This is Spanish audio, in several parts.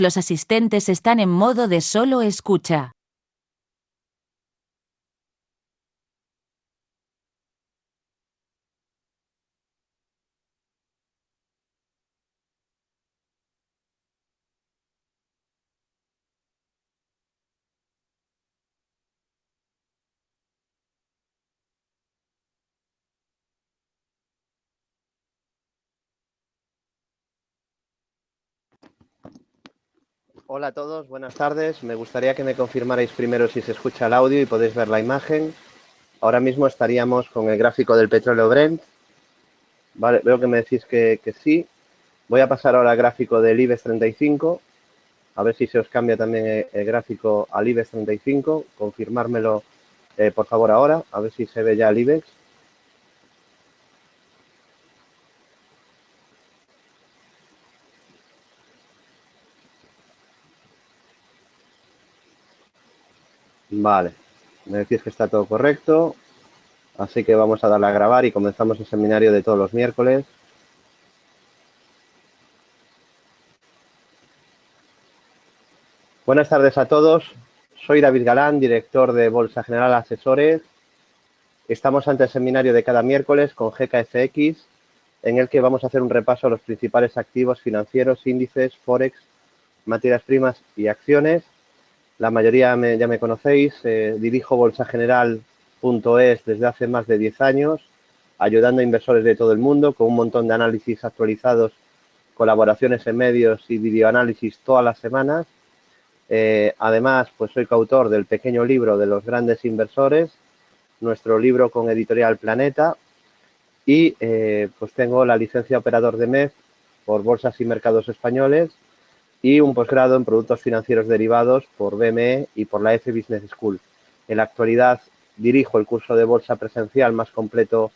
Los asistentes están en modo de solo escucha. Hola a todos, buenas tardes. Me gustaría que me confirmarais primero si se escucha el audio y podéis ver la imagen. Ahora mismo estaríamos con el gráfico del petróleo Brent. Vale, veo que me decís que sí. Voy a pasar ahora al gráfico del IBEX 35. A ver si se os cambia también el gráfico al IBEX 35. Confirmármelo, por favor, ahora. A ver si se ve ya el IBEX. Vale, me decís que está todo correcto. Así que vamos a darle a grabar y comenzamos el seminario de todos los miércoles. Buenas tardes a todos. Soy David Galán, director de Bolsa General Asesores. Estamos ante el seminario de cada miércoles con GKFX, en el que vamos a hacer un repaso a los principales activos financieros, índices, forex, materias primas y acciones. La mayoría ya me conocéis. Dirijo bolsageneral.es desde hace más de 10 años, ayudando a inversores de todo el mundo con un montón de análisis actualizados, colaboraciones en medios y videoanálisis todas las semanas. Además, pues soy coautor del pequeño libro de los grandes inversores, nuestro libro con Editorial Planeta, y pues tengo la licencia operador de MEF por Bolsas y Mercados Españoles y un posgrado en Productos Financieros Derivados por BME y por la EFE Business School. En la actualidad dirijo el curso de bolsa presencial más completo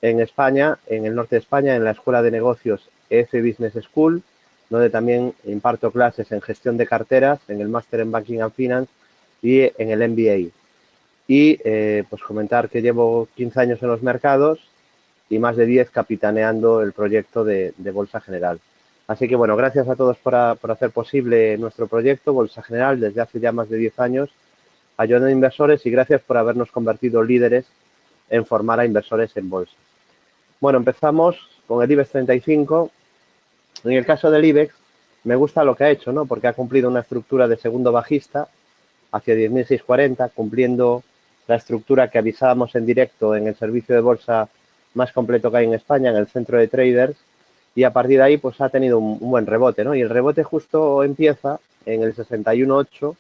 en España, en el norte de España, en la Escuela de Negocios EFE Business School, donde también imparto clases en gestión de carteras, en el Máster en Banking and Finance y en el MBA. Y pues comentar que llevo 15 años en los mercados y más de 10 capitaneando el proyecto de Bolsa General. Así que bueno, gracias a todos por hacer posible nuestro proyecto Bolsa General desde hace ya más de 10 años, ayudando a inversores, y gracias por habernos convertido líderes en formar a inversores en bolsa. Bueno, empezamos con el IBEX 35. En el caso del IBEX, me gusta lo que ha hecho, ¿no? Porque ha cumplido una estructura de segundo bajista hacia 10.640, cumpliendo la estructura que avisábamos en directo en el servicio de bolsa más completo que hay en España, en el centro de traders, y a partir de ahí pues ha tenido un buen rebote, ¿no? Y el rebote justo empieza en el 61.8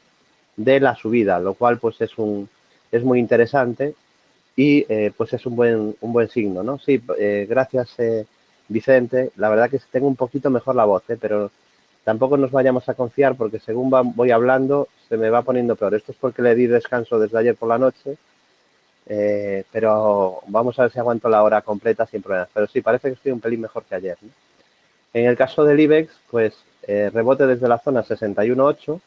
de la subida, lo cual pues es muy interesante y pues es un buen signo, ¿no? Sí, gracias Vicente. La verdad que tengo un poquito mejor la voz, pero tampoco nos vayamos a confiar porque según voy hablando se me va poniendo peor. Esto es porque le di descanso desde ayer por la noche, pero vamos a ver si aguanto la hora completa sin problemas. Pero sí, parece que estoy un pelín mejor que ayer, ¿no? En el caso del IBEX, pues rebote desde la zona 61.8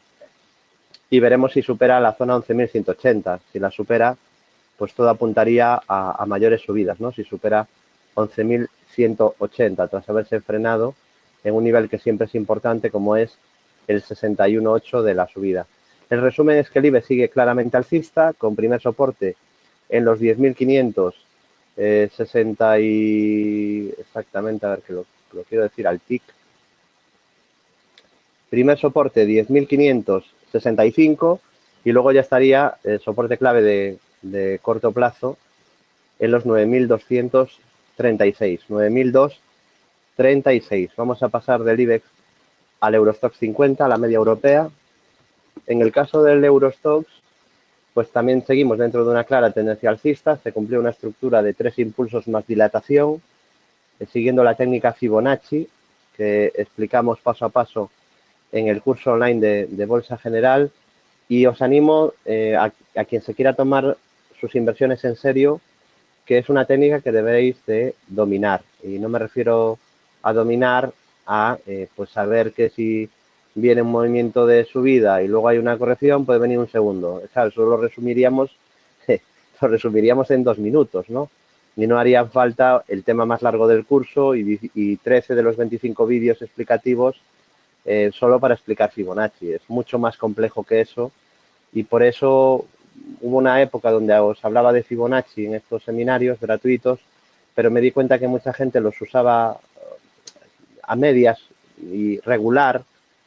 y veremos si supera la zona 11.180. Si la supera, pues todo apuntaría a mayores subidas, ¿no? Si supera 11.180 tras haberse frenado en un nivel que siempre es importante, como es el 61.8 de la subida. El resumen es que el IBEX sigue claramente alcista, con primer soporte en los 10.560 y exactamente, a ver que lo quiero decir al TIC. Primer soporte 10.565 y luego ya estaría el soporte clave de corto plazo en los 9.236. 9.236. Vamos a pasar del IBEX al Eurostoxx 50, a la media europea. En el caso del Eurostoxx, pues también seguimos dentro de una clara tendencia alcista. Se cumplió una estructura de 3 impulsos más dilatación, siguiendo la técnica Fibonacci, que explicamos paso a paso en el curso online de Bolsa General, y os animo a quien se quiera tomar sus inversiones en serio, que es una técnica que deberéis de dominar. Y no me refiero a dominar a pues saber que si viene un movimiento de subida y luego hay una corrección, puede venir un segundo. Claro, eso lo resumiríamos en 2 minutos, ¿no? Y no haría falta el tema más largo del curso y 13 de los 25 vídeos explicativos solo para explicar Fibonacci. Es mucho más complejo que eso y por eso hubo una época donde os hablaba de Fibonacci en estos seminarios gratuitos, pero me di cuenta que mucha gente los usaba a medias y regular,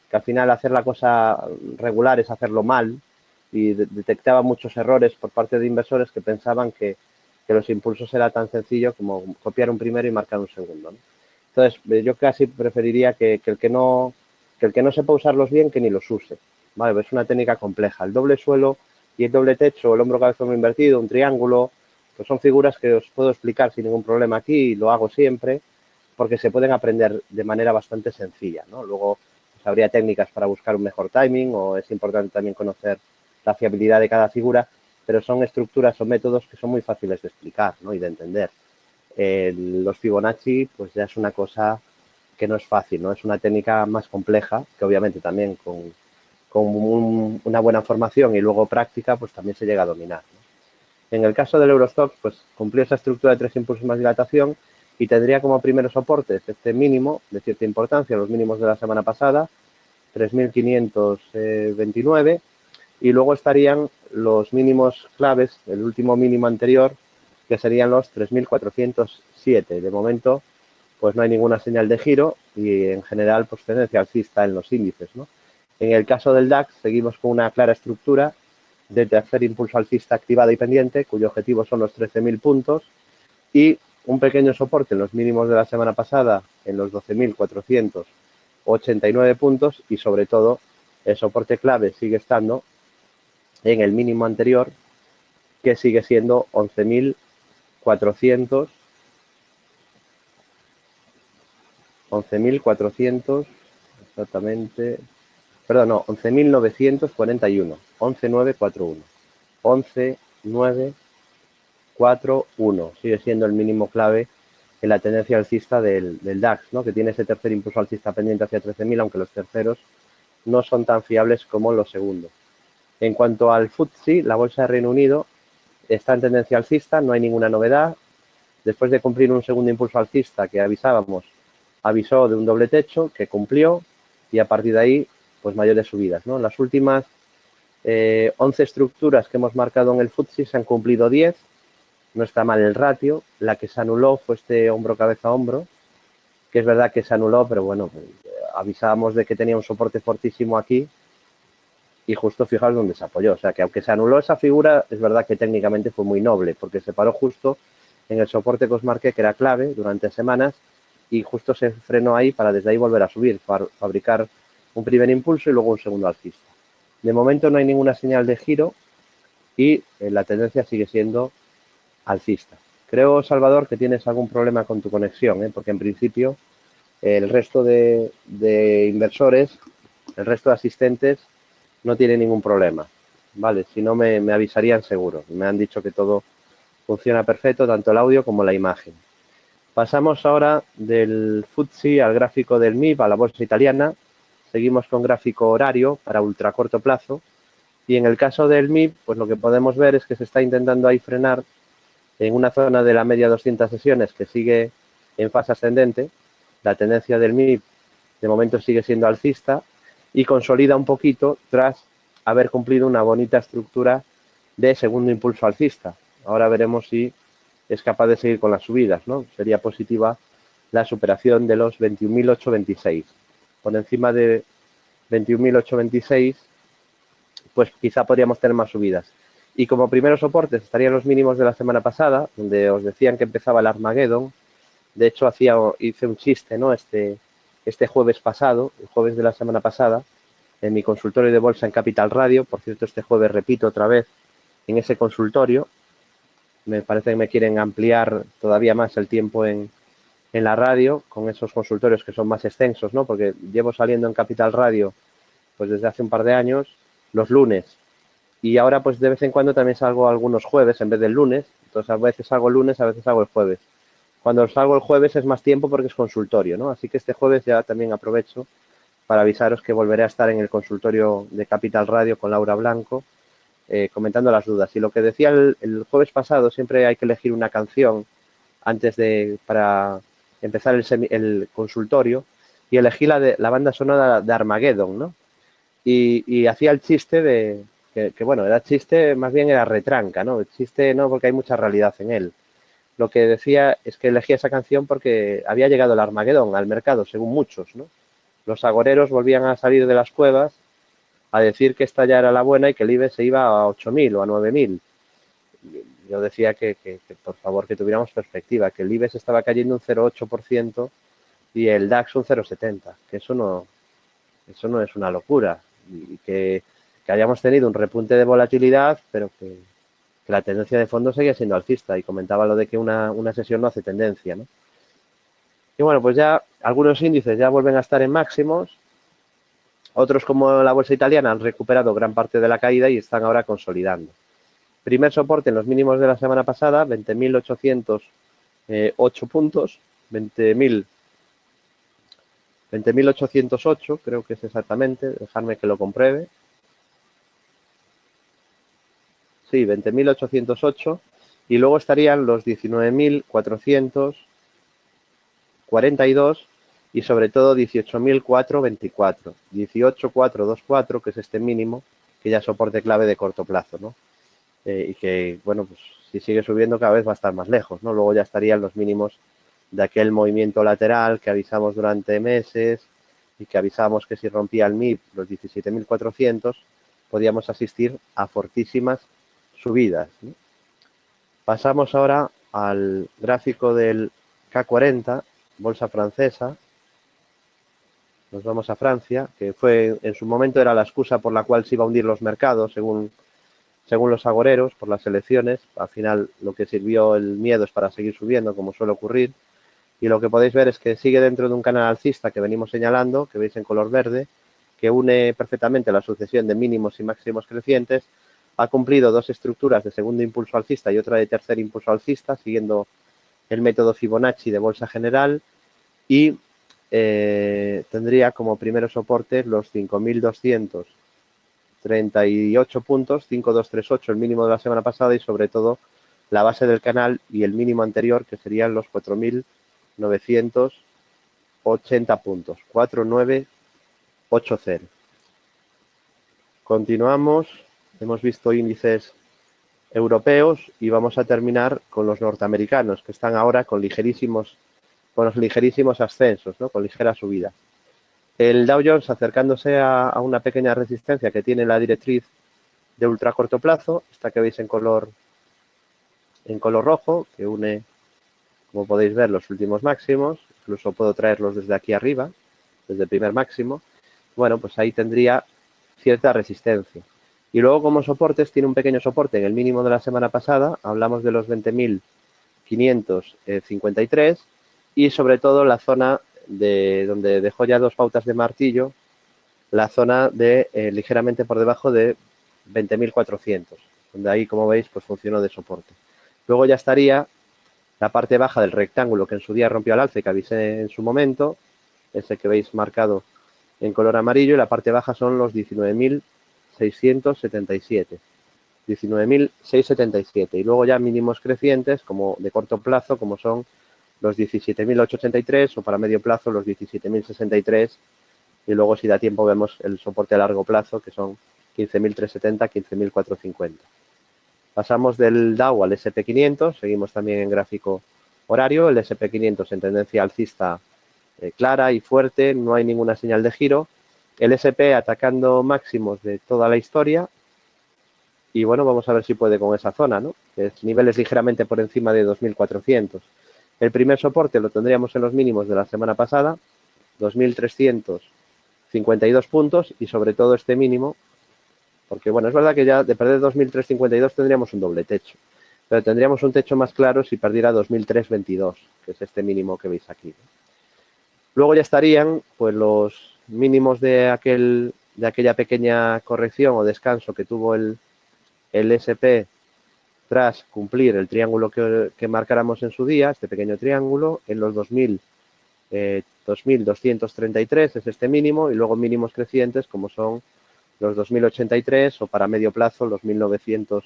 que al final hacer la cosa regular es hacerlo mal, y detectaba muchos errores por parte de inversores que pensaban que los impulsos era tan sencillo como copiar un primero y marcar un segundo, ¿no? Entonces, yo casi preferiría que el que no sepa usarlos bien, que ni los use, ¿vale? Pues es una técnica compleja. El doble suelo y el doble techo, el hombro cabeza hombro invertido, un triángulo, pues son figuras que os puedo explicar sin ningún problema aquí y lo hago siempre porque se pueden aprender de manera bastante sencilla, ¿no? Luego pues, habría técnicas para buscar un mejor timing o es importante también conocer la fiabilidad de cada figura, pero son estructuras o métodos que son muy fáciles de explicar, ¿no? Y de entender. Los Fibonacci, pues ya es una cosa que no es fácil, ¿no? Es una técnica más compleja, que obviamente también con una buena formación y luego práctica, pues también se llega a dominar, ¿no? En el caso del Eurostoxx, pues cumplió esa estructura de 3 impulsos más dilatación y tendría como primeros soportes este mínimo de cierta importancia, los mínimos de la semana pasada, 3.529, y luego estarían los mínimos claves, el último mínimo anterior, que serían los 3.407. De momento, pues no hay ninguna señal de giro y en general, pues tendencia alcista en los índices, ¿no? En el caso del DAX, seguimos con una clara estructura de tercer impulso alcista activado y pendiente, cuyo objetivo son los 13.000 puntos, y un pequeño soporte en los mínimos de la semana pasada, en los 12.489 puntos, y sobre todo el soporte clave sigue estando en el mínimo anterior, que sigue siendo 11.400, 11.400, exactamente, perdón, no, 11.941, 11.941, 11.941, sigue siendo el mínimo clave en la tendencia alcista del DAX, ¿no? Que tiene ese tercer impulso alcista pendiente hacia 13.000, aunque los terceros no son tan fiables como los segundos. En cuanto al FTSE, la bolsa de Reino Unido está en tendencia alcista, no hay ninguna novedad. Después de cumplir un segundo impulso alcista que avisábamos, avisó de un doble techo que cumplió y a partir de ahí, pues mayores subidas, ¿no? Las últimas 11 estructuras que hemos marcado en el FTSE se han cumplido 10, no está mal el ratio. La que se anuló fue este hombro cabeza hombro, que es verdad que se anuló, pero bueno, avisábamos de que tenía un soporte fortísimo aquí y justo fijaos dónde se apoyó. O sea que aunque se anuló esa figura, es verdad que técnicamente fue muy noble, porque se paró justo en el soporte que os marqué, que era clave durante semanas, y justo se frenó ahí para desde ahí volver a subir, para fabricar un primer impulso y luego un segundo alcista. De momento no hay ninguna señal de giro y la tendencia sigue siendo alcista. Creo, Salvador, que tienes algún problema con tu conexión, porque en principio el resto de inversores, el resto de asistentes, no tiene ningún problema, ¿vale? Si no, me avisarían seguro. Me han dicho que todo funciona perfecto, tanto el audio como la imagen. Pasamos ahora del FTSE al gráfico del MIB, a la bolsa italiana. Seguimos con gráfico horario para ultra corto plazo. Y en el caso del MIB, pues lo que podemos ver es que se está intentando ahí frenar en una zona de la media 200 sesiones que sigue en fase ascendente. La tendencia del MIB de momento sigue siendo alcista y consolida un poquito tras haber cumplido una bonita estructura de segundo impulso alcista. Ahora veremos si es capaz de seguir con las subidas, ¿no? Sería positiva la superación de los 21.826. Por encima de 21.826, pues quizá podríamos tener más subidas. Y como primeros soportes estarían los mínimos de la semana pasada, donde os decían que empezaba el Armageddon. De hecho, hice un chiste, ¿no? Este jueves pasado, el jueves de la semana pasada, en mi consultorio de bolsa en Capital Radio. Por cierto, este jueves repito otra vez en ese consultorio. Me parece que me quieren ampliar todavía más el tiempo en la radio, con esos consultorios que son más extensos, ¿no? Porque llevo saliendo en Capital Radio pues desde hace un par de años, los lunes. Y ahora pues de vez en cuando también salgo algunos jueves en vez del lunes. Entonces a veces salgo el lunes, a veces salgo el jueves. Cuando salgo el jueves es más tiempo porque es consultorio, ¿no? Así que este jueves ya también aprovecho para avisaros que volveré a estar en el consultorio de Capital Radio con Laura Blanco, comentando las dudas. Y lo que decía el jueves pasado, siempre hay que elegir una canción para empezar el consultorio. y elegí la banda sonora de Armageddon, ¿no? Y hacía el chiste de que, bueno, era chiste, más bien era retranca, ¿no? El chiste no, porque hay mucha realidad en él. Lo que decía es que elegí esa canción porque había llegado el Armagedón al mercado, según muchos, ¿no? Los agoreros volvían a salir de las cuevas a decir que esta ya era la buena y que el IBEX se iba a 8.000 o a 9.000. Yo decía que, por favor, que tuviéramos perspectiva, que el IBEX estaba cayendo un 0,8% y el DAX un 0,70%, que eso no es una locura, y que hayamos tenido un repunte de volatilidad, pero que la tendencia de fondo seguía siendo alcista, y comentaba lo de que una sesión no hace tendencia, ¿no? Y bueno, pues ya algunos índices ya vuelven a estar en máximos, otros como la bolsa italiana han recuperado gran parte de la caída y están ahora consolidando. Primer soporte en los mínimos de la semana pasada, 20.808 puntos, 20.808 creo que es exactamente, dejadme que lo compruebe. Sí, 20.808, y luego estarían los 19.442 y sobre todo 18.424, 18.424, que es este mínimo, que ya es soporte clave de corto plazo, ¿no? Y que, bueno, pues si sigue subiendo cada vez va a estar más lejos, ¿no? Luego ya estarían los mínimos de aquel movimiento lateral que avisamos durante meses y que avisamos que si rompía el MIP, los 17.400, podíamos asistir a fortísimas subidas, ¿no? Pasamos ahora al gráfico del K40, bolsa francesa. Nos vamos a Francia, que fue en su momento era la excusa por la cual se iba a hundir los mercados, según los agoreros, por las elecciones. Al final lo que sirvió el miedo es para seguir subiendo, como suele ocurrir. Y lo que podéis ver es que sigue dentro de un canal alcista que venimos señalando, que veis en color verde, que une perfectamente la sucesión de mínimos y máximos crecientes. Ha cumplido dos estructuras de segundo impulso alcista y otra de tercer impulso alcista, siguiendo el método Fibonacci de bolsa general, y tendría como primeros soportes los 5.238 puntos, 5.238, el mínimo de la semana pasada, y sobre todo la base del canal y el mínimo anterior, que serían los 4.980 puntos, 4.980. Continuamos, hemos visto índices europeos y vamos a terminar con los norteamericanos, que están ahora con los ligerísimos ascensos, ¿no? Con ligeras subidas. El Dow Jones acercándose a una pequeña resistencia que tiene la directriz de ultra corto plazo, esta que veis en color rojo, que une, como podéis ver, los últimos máximos. Incluso puedo traerlos desde aquí arriba, desde el primer máximo. Bueno, pues ahí tendría cierta resistencia. Y luego, como soportes, tiene un pequeño soporte en el mínimo de la semana pasada. Hablamos de los 20.553 y sobre todo la zona de donde dejó ya dos pautas de martillo, la zona de ligeramente por debajo de 20.400, donde ahí, como veis, pues funcionó de soporte. Luego ya estaría la parte baja del rectángulo que en su día rompió al alza y que avisé en su momento, ese que veis marcado en color amarillo, y la parte baja son los 19.677. 19.677, y luego ya mínimos crecientes como de corto plazo, como son los 17.883, o para medio plazo los 17.063, y luego si da tiempo vemos el soporte a largo plazo, que son 15.370, 15.450. Pasamos del Dow al SP500, seguimos también en gráfico horario, el SP500 en tendencia alcista clara y fuerte, no hay ninguna señal de giro, el SP atacando máximos de toda la historia, y bueno, vamos a ver si puede con esa zona, ¿no? Que es niveles ligeramente por encima de 2.400. El primer soporte lo tendríamos en los mínimos de la semana pasada, 2.352 puntos, y sobre todo este mínimo, porque bueno, es verdad que ya de perder 2.352 tendríamos un doble techo, pero tendríamos un techo más claro si perdiera 2.322, que es este mínimo que veis aquí. Luego ya estarían pues los mínimos de aquella pequeña corrección o descanso que tuvo el SP tras cumplir el triángulo que marcáramos en su día, este pequeño triángulo, en los 2.233 es este mínimo, y luego mínimos crecientes como son los 2.083, o para medio plazo los 1.900,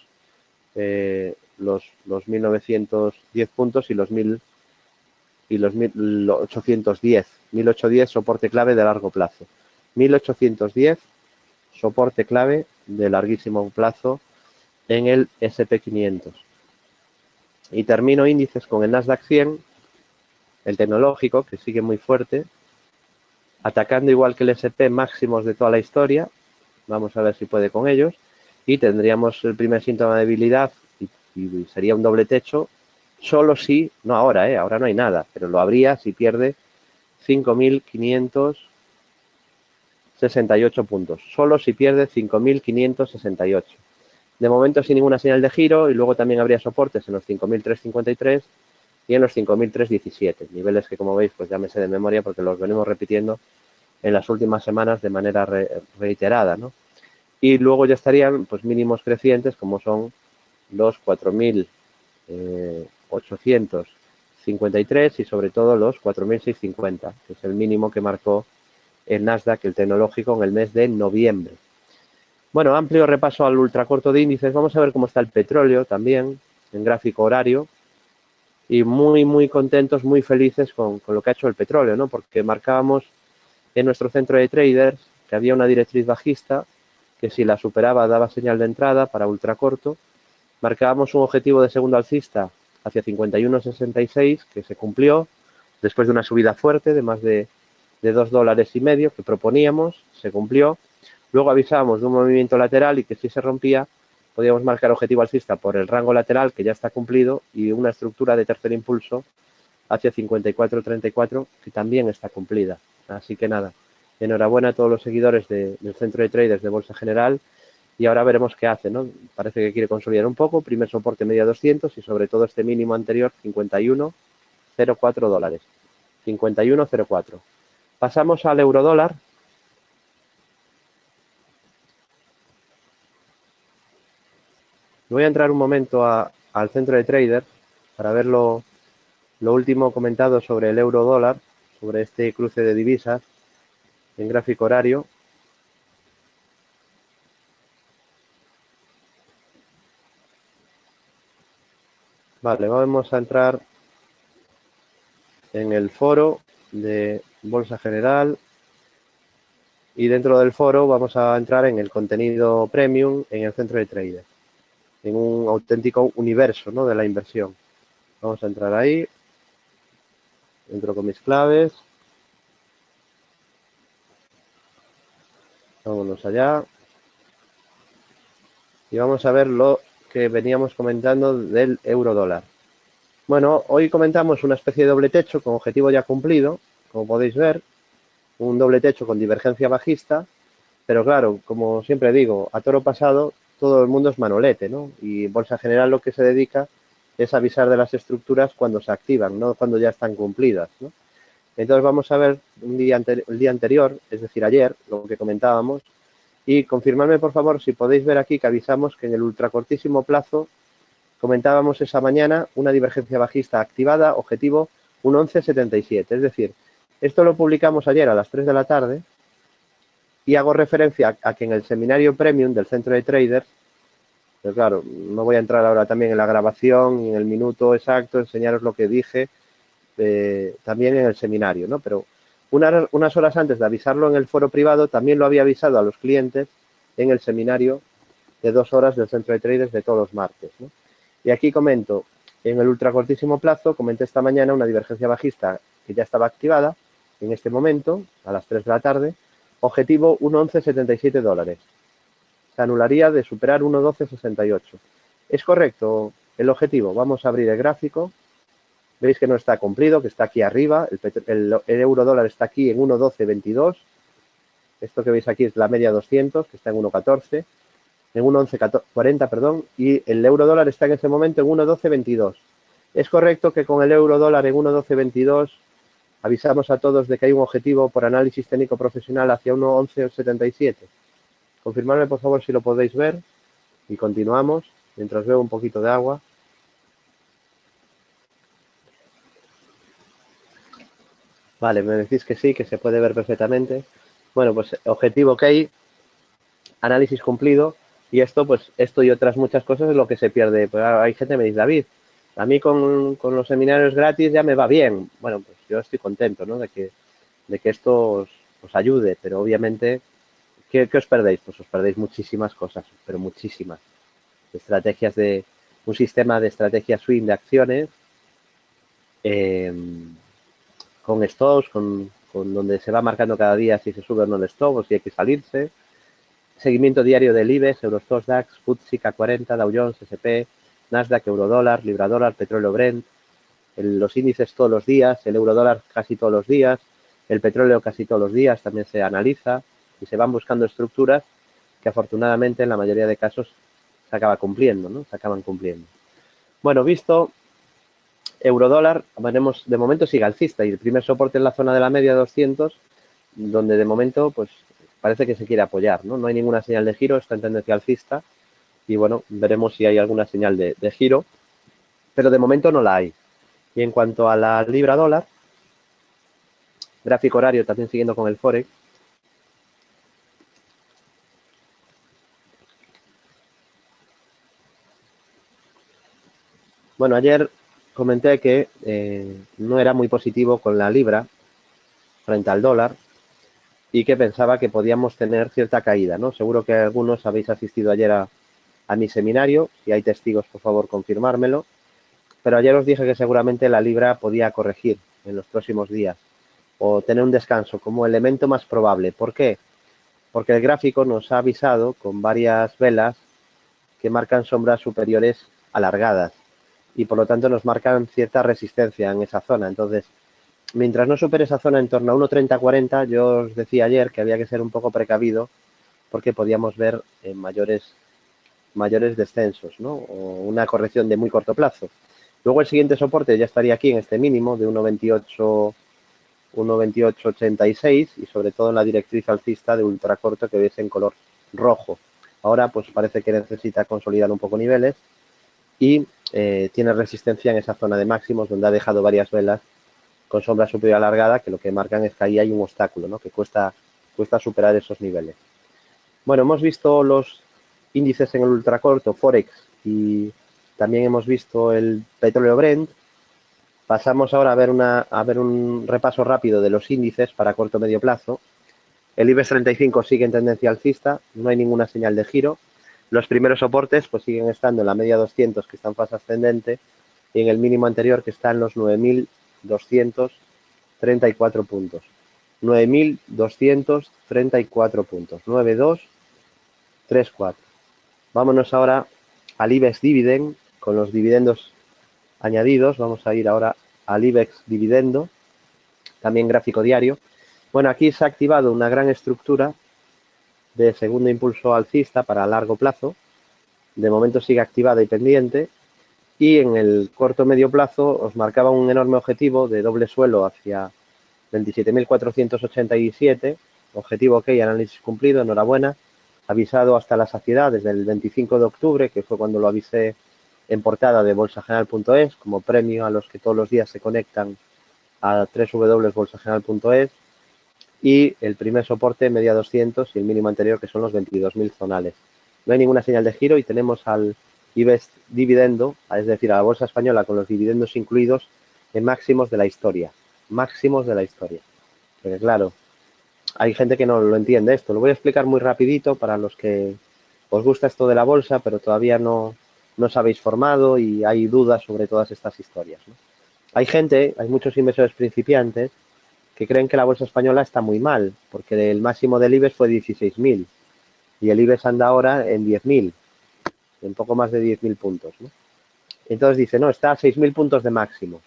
los 1.910 puntos y los y los 1810. 1810 soporte clave de largo plazo. 1810 soporte clave de larguísimo plazo en el SP500. Y termino índices con el Nasdaq 100, el tecnológico, que sigue muy fuerte, atacando igual que el SP máximos de toda la historia. Vamos a ver si puede con ellos. Y tendríamos el primer síntoma de debilidad y sería un doble techo, solo si, no ahora, ahora no hay nada, pero lo habría si pierde 5.568 puntos. Solo si pierde 5.568. De momento sin ninguna señal de giro y luego también habría soportes en los 5.353 y en los 5.317. Niveles que, como veis, pues ya me sé de memoria porque los venimos repitiendo en las últimas semanas de manera reiterada, ¿no? Y luego ya estarían pues mínimos crecientes como son los 4.853 y sobre todo los 4.650, que es el mínimo que marcó el Nasdaq, el tecnológico, en el mes de noviembre. Bueno, amplio repaso al ultracorto de índices. Vamos a ver cómo está el petróleo también en gráfico horario. Y muy contentos, muy felices con lo que ha hecho el petróleo, ¿no? Porque marcábamos en nuestro centro de traders que había una directriz bajista que si la superaba daba señal de entrada para ultracorto. Marcábamos un objetivo de segundo alcista hacia 51,66 que se cumplió después de una subida fuerte de más de $2,5 que proponíamos, se cumplió. Luego avisábamos de un movimiento lateral y que si se rompía podíamos marcar objetivo alcista por el rango lateral que ya está cumplido y una estructura de tercer impulso hacia 54,34 que también está cumplida. Así que nada, enhorabuena a todos los seguidores del centro de traders de Bolsa General y ahora veremos qué hace, ¿no? Parece que quiere consolidar un poco, primer soporte media 200 y sobre todo este mínimo anterior 51,04 dólares. 51,04. Pasamos al euro dólar. Voy a entrar un momento al centro de traders para ver lo último comentado sobre el euro dólar, sobre este cruce de divisas en gráfico horario. Vale, vamos a entrar en el foro de Bolsa General y dentro del foro vamos a entrar en el contenido premium en el centro de traders, en un auténtico universo, ¿no?, de la inversión. Vamos a entrar ahí, entro con mis claves, vámonos allá y vamos a ver lo que veníamos comentando del euro dólar. Bueno, hoy comentamos una especie de doble techo con objetivo ya cumplido, como podéis ver, un doble techo con divergencia bajista, pero claro, como siempre digo, a toro pasado todo el mundo es manolete, ¿no? Y Bolsa General lo que se dedica es avisar de las estructuras cuando se activan, no cuando ya están cumplidas, ¿no? Entonces vamos a ver el día anterior, es decir, ayer, lo que comentábamos, y confirmadme por favor si podéis ver aquí que avisamos que en el ultracortísimo plazo comentábamos esa mañana una divergencia bajista activada, objetivo un 11,77. Es decir, esto lo publicamos ayer a las 3 de la tarde y hago referencia a que en el seminario premium del centro de traders, pero claro, no voy a entrar ahora también en la grabación y en el minuto exacto, enseñaros lo que dije también en el seminario, ¿no? Pero unas horas antes de avisarlo en el foro privado, también lo había avisado a los clientes en el seminario de 2 horas del centro de traders de todos los martes, ¿no? Y aquí comento, en el ultracortísimo plazo, comenté esta mañana una divergencia bajista que ya estaba activada en este momento, a las 3 de la tarde, objetivo 1,1177 dólares. Se anularía de superar 1,1268. ¿Es correcto el objetivo? Vamos a abrir el gráfico. Veis que no está cumplido, que está aquí arriba. El euro dólar está aquí en 1,1222. Esto que veis aquí es la media 200, que está en 1,14. En 1,1140, perdón, y el euro dólar está en ese momento en 1,1222. Es correcto que con el euro dólar en 1,1222 avisamos a todos de que hay un objetivo por análisis técnico profesional hacia 1,1177. Confirmadme por favor si lo podéis ver y continuamos mientras bebo un poquito de agua. Vale, me decís que sí, que se puede ver perfectamente. Bueno, pues objetivo ok, análisis cumplido. Y esto, pues, esto y otras muchas cosas es lo que se pierde. Pues hay gente que me dice, David, A mí con los seminarios gratis ya me va bien. Bueno, pues yo estoy contento, ¿no? De que esto os ayude, pero obviamente, ¿qué os perdéis? Pues os perdéis muchísimas cosas, pero muchísimas. Estrategias un sistema de estrategia swing de acciones, eh, con stops, con donde se va marcando cada día si se sube o no el stop o si hay que salirse. Seguimiento diario del IBEX, Eurostoxx, DAX, FTSE, K40, Dow Jones, S&P, Nasdaq, Eurodólar, Libra Dólar, Petróleo Brent, los índices todos los días, el Eurodólar casi todos los días, el petróleo casi todos los días también se analiza y se van buscando estructuras que afortunadamente en la mayoría de casos se acaba cumpliendo, ¿no? Se acaban cumpliendo. Bueno, visto Eurodólar, veremos, de momento sigue alcista y el primer soporte en la zona de la media 200, donde de momento pues parece que se quiere apoyar, ¿no? No hay ninguna señal de giro, está en tendencia alcista y bueno, veremos si hay alguna señal de giro, pero de momento no la hay. Y en cuanto a la libra dólar, gráfico horario también siguiendo con el Forex, bueno, ayer comenté que no era muy positivo con la libra frente al dólar y que pensaba que podíamos tener cierta caída, ¿no? Seguro que algunos habéis asistido ayer a mi seminario, si hay testigos, por favor, confirmármelo, pero ayer os dije que seguramente la libra podía corregir en los próximos días o tener un descanso como elemento más probable. ¿Por qué? Porque el gráfico nos ha avisado con varias velas que marcan sombras superiores alargadas y por lo tanto nos marcan cierta resistencia en esa zona. Entonces, mientras no supere esa zona en torno a 1.30-40, yo os decía ayer que había que ser un poco precavido porque podíamos ver mayores descensos, ¿no? O una corrección de muy corto plazo. Luego el siguiente soporte ya estaría aquí en este mínimo de 1.2886 y sobre todo en la directriz alcista de ultracorto que veis en color rojo. Ahora pues parece que necesita consolidar un poco niveles y tiene resistencia en esa zona de máximos donde ha dejado varias velas con sombra superior alargada que lo que marcan es que ahí hay un obstáculo, ¿no? Que cuesta superar esos niveles. Bueno, hemos visto los índices en el ultracorto, Forex, y también hemos visto el petróleo Brent. Pasamos ahora a ver un repaso rápido de los índices para corto medio plazo. El IBEX 35 sigue en tendencia alcista, no hay ninguna señal de giro. Los primeros soportes pues siguen estando en la media 200 que está en fase ascendente y en el mínimo anterior que está en los 9.234 puntos. 9.234 puntos. 9.234. Vámonos ahora al IBEX Dividend con los dividendos añadidos. Vamos a ir ahora al IBEX Dividendo, también gráfico diario. Bueno, aquí se ha activado una gran estructura de segundo impulso alcista para largo plazo. De momento sigue activada y pendiente. Y en el corto medio plazo os marcaba un enorme objetivo de doble suelo hacia 27.487. Objetivo ok, análisis cumplido, enhorabuena. Avisado hasta la saciedad desde el 25 de octubre, que fue cuando lo avisé en portada de bolsageneral.es, como premio a los que todos los días se conectan a www.bolsageneral.es. Y el primer soporte media 200 y el mínimo anterior que son los 22.000 zonales. No hay ninguna señal de giro y tenemos al IBEX dividendo, es decir, a la bolsa española con los dividendos incluidos en máximos de la historia. Máximos de la historia. Porque claro, hay gente que no lo entiende esto. Lo voy a explicar muy rapidito para los que os gusta esto de la bolsa, pero todavía no os habéis formado y hay dudas sobre todas estas historias, ¿no? Hay muchos inversores principiantes que creen que la bolsa española está muy mal, porque el máximo del IBEX fue 16.000 y el IBEX anda ahora en 10.000, en poco más de 10.000 puntos, ¿no? Entonces dice, no, está a 6.000 puntos de máximo.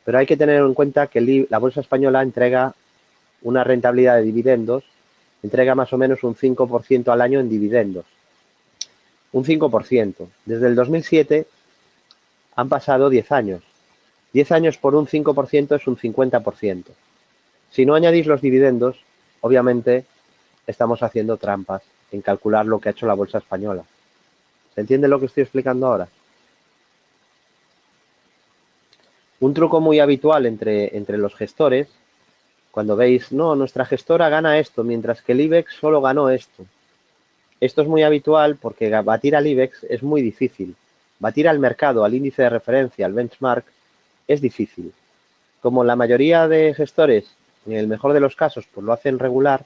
Pero hay que tener en cuenta que la bolsa española entrega una rentabilidad de dividendos, entrega más o menos un 5% al año en dividendos. Un 5%. Desde el 2007 han pasado 10 años. 10 años por un 5% es un 50%. Si no añadís los dividendos, obviamente estamos haciendo trampas en calcular lo que ha hecho la bolsa española. ¿Se entiende lo que estoy explicando ahora? Un truco muy habitual entre los gestores, cuando veis, no, nuestra gestora gana esto, mientras que el IBEX solo ganó esto. Esto es muy habitual porque batir al IBEX es muy difícil. batir al mercado, al índice de referencia, al benchmark, es difícil. Como la mayoría de gestores, en el mejor de los casos, pues lo hacen regular,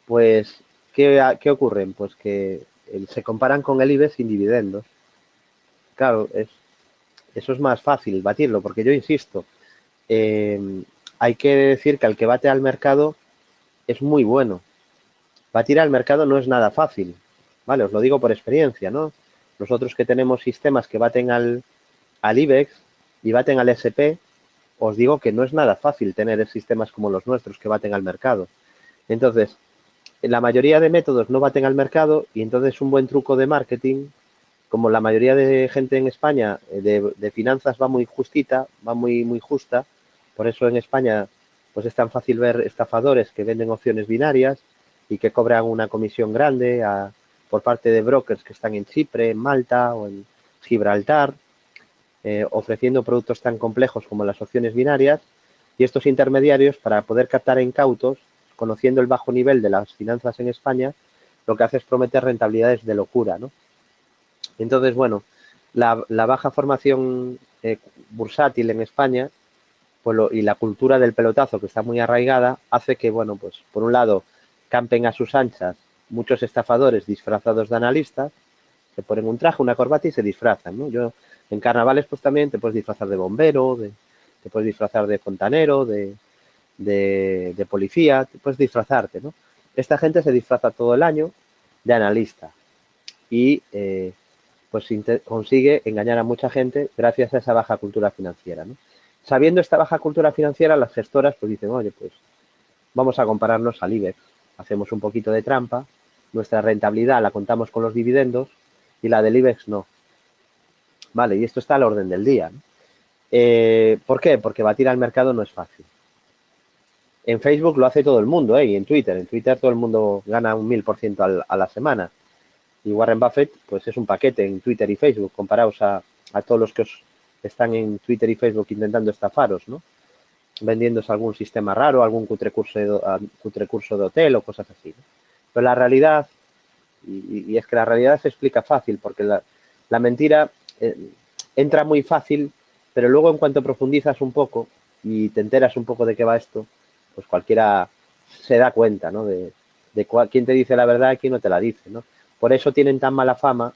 pues, ¿qué ocurre? Pues que se comparan con el IBEX sin dividendos. Claro, eso es más fácil batirlo, porque yo insisto, hay que decir que el que bate al mercado es muy bueno. Batir al mercado no es nada fácil, ¿vale? Os lo digo por experiencia, ¿no? Nosotros que tenemos sistemas que baten al IBEX y baten al SP, os digo que no es nada fácil tener sistemas como los nuestros que baten al mercado. Entonces, la mayoría de métodos no baten al mercado y entonces un buen truco de marketing, como la mayoría de gente en España de finanzas va muy justita, va muy justa, por eso en España pues es tan fácil ver estafadores que venden opciones binarias y que cobran una comisión grande por parte de brokers que están en Chipre, en Malta o en Gibraltar, ofreciendo productos tan complejos como las opciones binarias, y estos intermediarios, para poder captar incautos, conociendo el bajo nivel de las finanzas en España, lo que hace es prometer rentabilidades de locura, ¿no? Entonces, bueno, la baja formación bursátil en España y la cultura del pelotazo que está muy arraigada hace que, bueno, pues por un lado campen a sus anchas muchos estafadores disfrazados de analistas, se ponen un traje, una corbata y se disfrazan, ¿no? Yo en carnavales pues también te puedes disfrazar de bombero, te puedes disfrazar de fontanero, de policía, te puedes disfrazarte, ¿no? Esta gente se disfraza todo el año de analista y pues consigue engañar a mucha gente gracias a esa baja cultura financiera, ¿no? Sabiendo esta baja cultura financiera, las gestoras pues dicen, oye, pues vamos a compararnos al IBEX, hacemos un poquito de trampa, nuestra rentabilidad la contamos con los dividendos y la del IBEX no. Vale, y esto está al orden del día, ¿no? ¿Por qué? Porque batir al mercado no es fácil. En Facebook lo hace todo el mundo, y en Twitter. En Twitter todo el mundo gana un 1000% a la semana. Y Warren Buffett, pues es un paquete en Twitter y Facebook, comparados a todos los que están en Twitter y Facebook intentando estafaros, ¿no? Vendiéndose algún sistema raro, algún cutre curso de hotel o cosas así, ¿no? Pero la realidad, y es que la realidad se explica fácil, porque la mentira entra muy fácil, pero luego en cuanto profundizas un poco y te enteras un poco de qué va esto, pues cualquiera se da cuenta, ¿no? De quién te dice la verdad y quién no te la dice, ¿no? Por eso tienen tan mala fama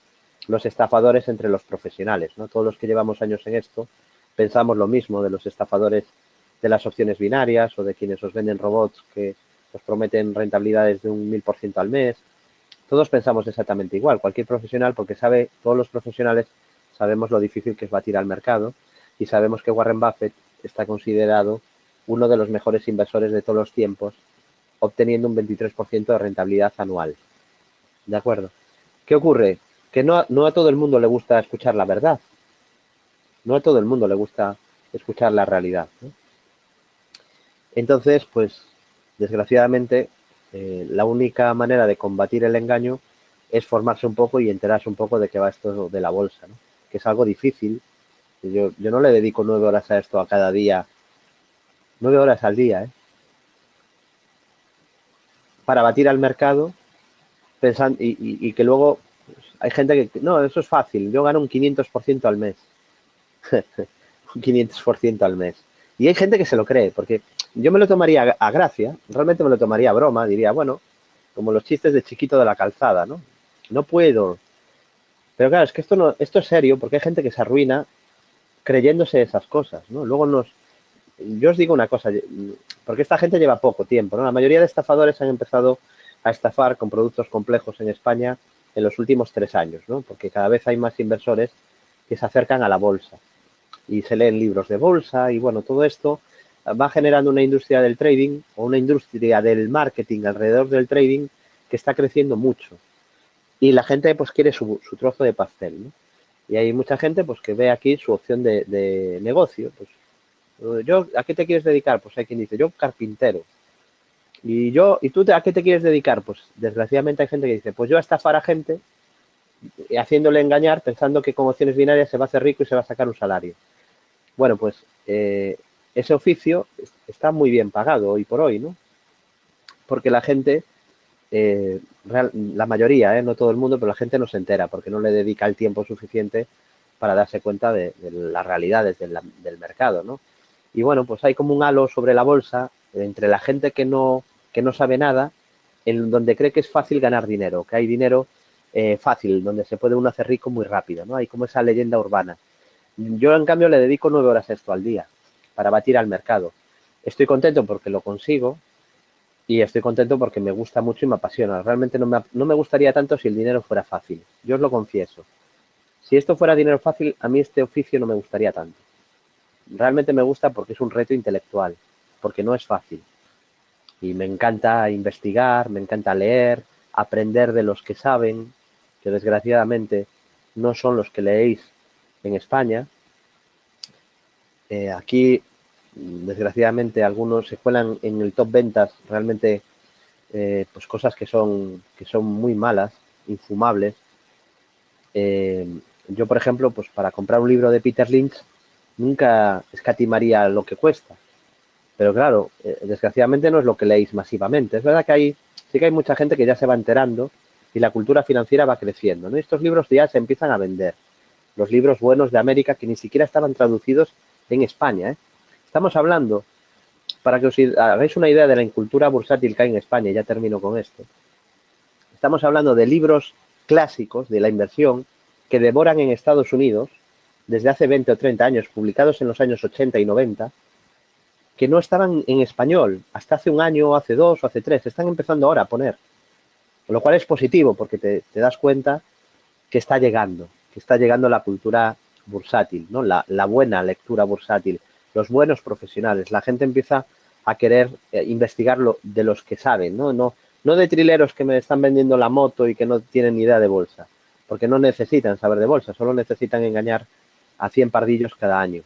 los estafadores entre los profesionales, ¿no? Todos los que llevamos años en esto pensamos lo mismo de los estafadores de las opciones binarias o de quienes os venden robots que os prometen rentabilidades de un 1000% al mes. Todos pensamos exactamente igual, cualquier profesional, porque todos los profesionales sabemos lo difícil que es batir al mercado y sabemos que Warren Buffett está considerado uno de los mejores inversores de todos los tiempos, obteniendo un 23% de rentabilidad anual. ¿De acuerdo? ¿Qué ocurre? Que no a todo el mundo le gusta escuchar la verdad. No a todo el mundo le gusta escuchar la realidad, ¿no? Entonces, pues, desgraciadamente, la única manera de combatir el engaño es formarse un poco y enterarse un poco de qué va esto de la bolsa, ¿no? Que es algo difícil. Yo no le dedico 9 horas a esto a cada día, 9 horas al día, para batir al mercado pensando y que luego pues, hay gente que, no, eso es fácil, yo gano un 500% al mes. Un 500% al mes. Y hay gente que se lo cree, porque yo me lo tomaría a gracia, realmente me lo tomaría a broma, diría, bueno, como los chistes de chiquito de la calzada, ¿no? No puedo. Pero claro, es que esto es serio, porque hay gente que se arruina creyéndose esas cosas, ¿no? Yo os digo una cosa, porque esta gente lleva poco tiempo, ¿no? La mayoría de estafadores han empezado a estafar con productos complejos en España en los últimos 3 años, ¿no? Porque cada vez hay más inversores que se acercan a la bolsa y se leen libros de bolsa y bueno, todo esto va generando una industria del trading o una industria del marketing alrededor del trading que está creciendo mucho y la gente pues quiere su trozo de pastel, ¿no? Y hay mucha gente pues que ve aquí su opción de negocio, pues ¿a qué te quieres dedicar? Pues hay quien dice, yo carpintero. ¿Y tú a qué te quieres dedicar? Pues desgraciadamente hay gente que dice, pues yo a estafar a gente haciéndole engañar pensando que con opciones binarias se va a hacer rico y se va a sacar un salario. Bueno, pues ese oficio está muy bien pagado hoy por hoy, ¿no? Porque la gente, la mayoría, no todo el mundo, pero la gente no se entera porque no le dedica el tiempo suficiente para darse cuenta de las realidades del mercado, ¿no? Y bueno, pues hay como un halo sobre la bolsa entre la gente que no sabe nada, en donde cree que es fácil ganar dinero, que hay dinero fácil, donde se puede uno hacer rico muy rápido, ¿no? Hay como esa leyenda urbana. Yo, en cambio, le dedico 9 horas a esto al día para batir al mercado. Estoy contento porque lo consigo y estoy contento porque me gusta mucho y me apasiona. Realmente no me gustaría tanto si el dinero fuera fácil. Yo os lo confieso. Si esto fuera dinero fácil, a mí este oficio no me gustaría tanto. Realmente me gusta porque es un reto intelectual, porque no es fácil. Y me encanta investigar, me encanta leer, aprender de los que saben, que desgraciadamente no son los que leéis en España. Aquí, desgraciadamente, algunos se cuelan en el top ventas realmente pues cosas que son muy malas, infumables. Yo, por ejemplo, pues para comprar un libro de Peter Lynch nunca escatimaría lo que cuesta. Pero claro, desgraciadamente no es lo que leéis masivamente. Es verdad que sí que hay mucha gente que ya se va enterando y la cultura financiera va creciendo, ¿no? Estos libros ya se empiezan a vender. Los libros buenos de América que ni siquiera estaban traducidos en España, ¿eh? Estamos hablando, para que os hagáis una idea de la incultura bursátil que hay en España, y ya termino con esto. Estamos hablando de libros clásicos de la inversión que devoran en Estados Unidos desde hace 20 o 30 años, publicados en los años 80 y 90, que no estaban en español hasta hace un año, hace 2 o hace 3. Están empezando ahora a poner, lo cual es positivo porque te das cuenta que está llegando la cultura bursátil, ¿no? La buena lectura bursátil, los buenos profesionales. La gente empieza a querer investigarlo de los que saben, ¿no? No de trileros que me están vendiendo la moto y que no tienen ni idea de bolsa, porque no necesitan saber de bolsa, solo necesitan engañar a 100 pardillos cada año.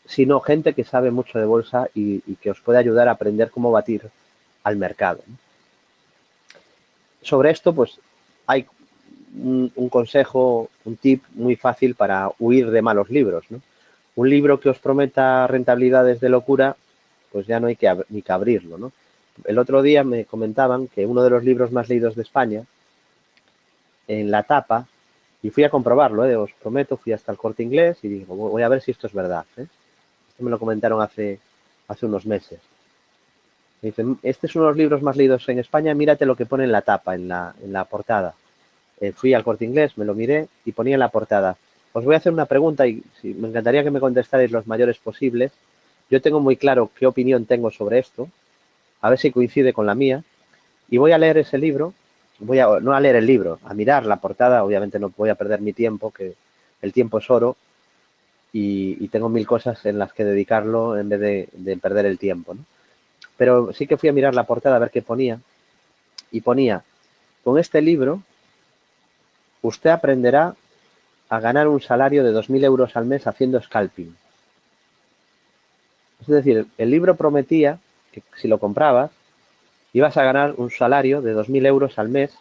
Sino gente que sabe mucho de bolsa y que os puede ayudar a aprender cómo batir al mercado. Sobre esto, pues hay un consejo, un tip muy fácil para huir de malos libros, ¿no? Un libro que os prometa rentabilidades de locura, pues ya no hay ni que abrirlo, ¿no? El otro día me comentaban que uno de los libros más leídos de España, en la tapa, y fui a comprobarlo, os prometo, fui hasta el Corte Inglés y digo, voy a ver si esto es verdad, ¿eh? Esto me lo comentaron hace unos meses. Me dicen, este es uno de los libros más leídos en España, mírate lo que pone en la tapa, en la portada. Fui al Corte Inglés, me lo miré y ponía en la portada. Os voy a hacer una pregunta y me encantaría que me contestarais los mayores posibles. Yo tengo muy claro qué opinión tengo sobre esto, a ver si coincide con la mía, y voy a leer ese libro, no a leer el libro, a mirar la portada. Obviamente no voy a perder mi tiempo, que el tiempo es oro, y tengo 1000 cosas en las que dedicarlo en vez de perder el tiempo, ¿no? Pero sí que fui a mirar la portada a ver qué ponía, y ponía, con este libro usted aprenderá a ganar un salario de 2.000 euros al mes haciendo scalping. Es decir, el libro prometía que si lo comprabas ibas a ganar un salario de 2.000 euros al mes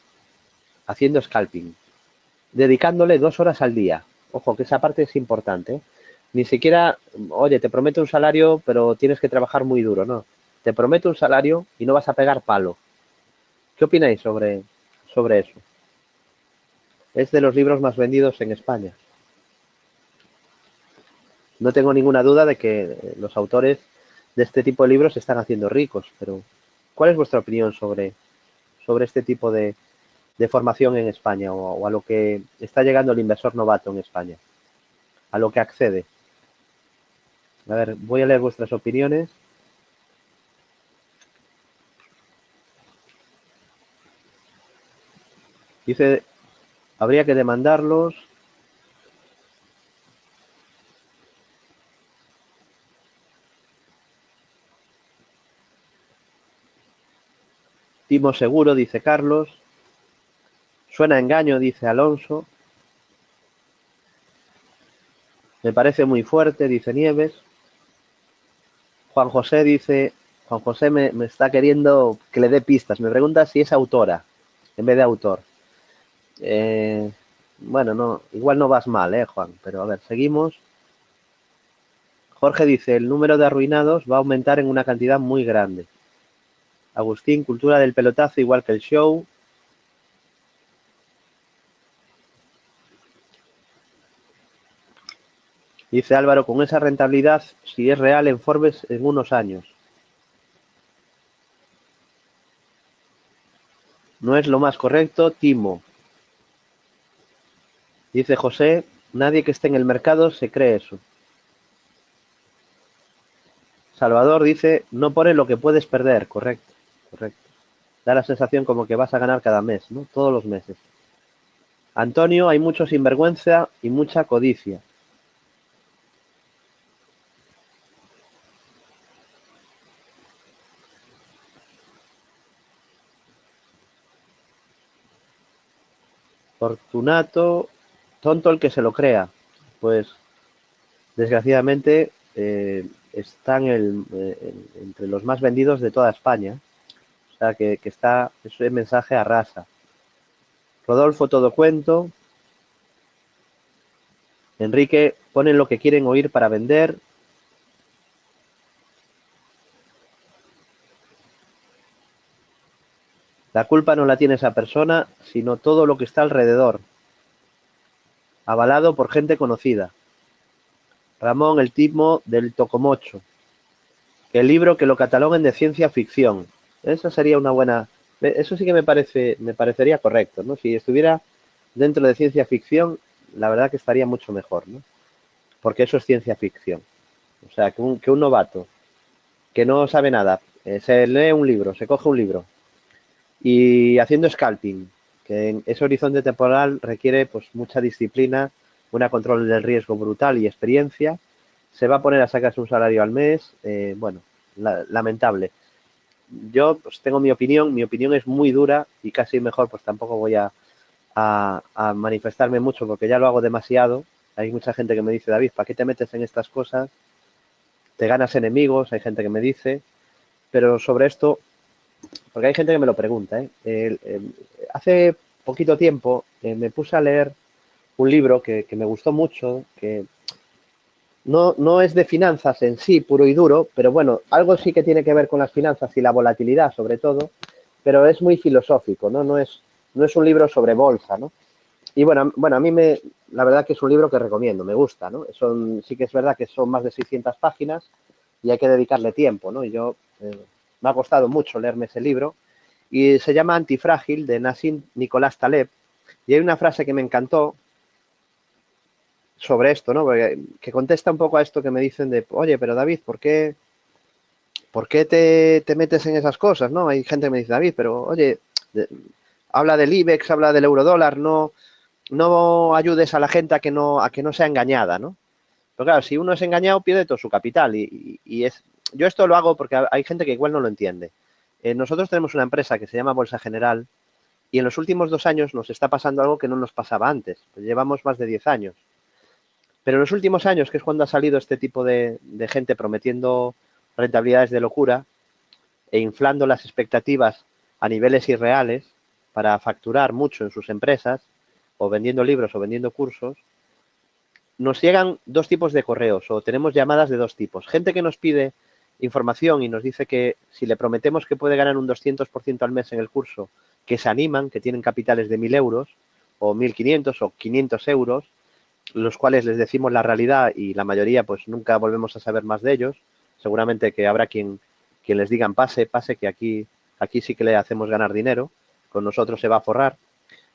haciendo scalping, dedicándole 2 horas al día. Ojo, que esa parte es importante, ¿eh? Ni siquiera, oye, te prometo un salario, pero tienes que trabajar muy duro, no. Te prometo un salario y no vas a pegar palo. ¿Qué opináis sobre eso? Es de los libros más vendidos en España. No tengo ninguna duda de que los autores de este tipo de libros se están haciendo ricos, pero ¿cuál es vuestra opinión sobre este tipo de formación en España o a lo que está llegando el inversor novato en España? A lo que accede. A ver, voy a leer vuestras opiniones. Dice, habría que demandarlos. Timo seguro, dice Carlos. Suena a engaño, dice Alonso. Me parece muy fuerte, dice Nieves. Juan José me está queriendo que le dé pistas. Me pregunta si es autora en vez de autor. Bueno, no, igual no vas mal, Juan, pero a ver, seguimos. Jorge dice, el número de arruinados va a aumentar en una cantidad muy grande. Agustín, cultura del pelotazo igual que el show. Dice Álvaro, con esa rentabilidad, si es real en Forbes en unos años. No es lo más correcto, Timo. Dice José, nadie que esté en el mercado se cree eso. Salvador dice, no pone lo que puedes perder. Correcto, correcto. Da la sensación como que vas a ganar cada mes, ¿no? Todos los meses. Antonio, hay mucho sinvergüenza y mucha codicia. Fortunato, tonto el que se lo crea. Pues, desgraciadamente, están entre los más vendidos de toda España. O sea, que está, ese mensaje arrasa. Rodolfo, todo cuento. Enrique, ponen lo que quieren oír para vender. La culpa no la tiene esa persona, sino todo lo que está alrededor. Avalado por gente conocida. Ramón, el tipo del Tocomocho. El libro que lo cataloguen de ciencia ficción. Esa sería una buena... Eso sí que me parecería correcto, ¿no? Si estuviera dentro de ciencia ficción, la verdad que estaría mucho mejor, ¿no? Porque eso es ciencia ficción. O sea, que un novato que no sabe nada, se lee un libro, se coge un libro y haciendo scalping, que en ese horizonte temporal requiere pues mucha disciplina, un control del riesgo brutal y experiencia, se va a poner a sacarse un salario al mes, bueno, lamentable. Yo pues tengo mi opinión es muy dura y casi mejor pues tampoco voy a manifestarme mucho porque ya lo hago demasiado. Hay mucha gente que me dice, David, ¿para qué te metes en estas cosas? Te ganas enemigos, hay gente que me dice, pero sobre esto, porque hay gente que me lo pregunta, hace poquito tiempo me puse a leer un libro que me gustó mucho, que no es de finanzas en sí, puro y duro, pero bueno, algo sí que tiene que ver con las finanzas y la volatilidad sobre todo, pero es muy filosófico, ¿no? No es un libro sobre bolsa, ¿no? Y bueno, a mí la verdad que es un libro que recomiendo, me gusta, ¿no? Sí que es verdad que son más de 600 páginas y hay que dedicarle tiempo, ¿no? Y yo, me ha costado mucho leerme ese libro y se llama Antifrágil de Nassim Nicolás Taleb y hay una frase que me encantó sobre esto, ¿no? Que contesta un poco a esto que me dicen de, oye, pero David, ¿por qué te metes en esas cosas, no? Hay gente que me dice, David, pero oye, habla del IBEX, habla del eurodólar, no ayudes a la gente a que no sea engañada, ¿no? Pero claro, si uno es engañado, pierde todo su capital. Yo esto lo hago porque hay gente que igual no lo entiende. Nosotros tenemos una empresa que se llama Bolsa General y en los últimos 2 años nos está pasando algo que no nos pasaba antes. Pues llevamos más de 10 años. Pero en los últimos años, que es cuando ha salido este tipo de gente prometiendo rentabilidades de locura e inflando las expectativas a niveles irreales para facturar mucho en sus empresas, o vendiendo libros o vendiendo cursos, nos llegan dos tipos de correos o tenemos llamadas de dos tipos. Gente que nos pide información y nos dice que si le prometemos que puede ganar un 200% al mes en el curso, que se animan, que tienen capitales de 1.000 euros o 1.500 o 500 euros, los cuales les decimos la realidad y la mayoría pues nunca volvemos a saber más de ellos. Seguramente que habrá quien les digan pase, que aquí sí que le hacemos ganar dinero, con nosotros se va a forrar.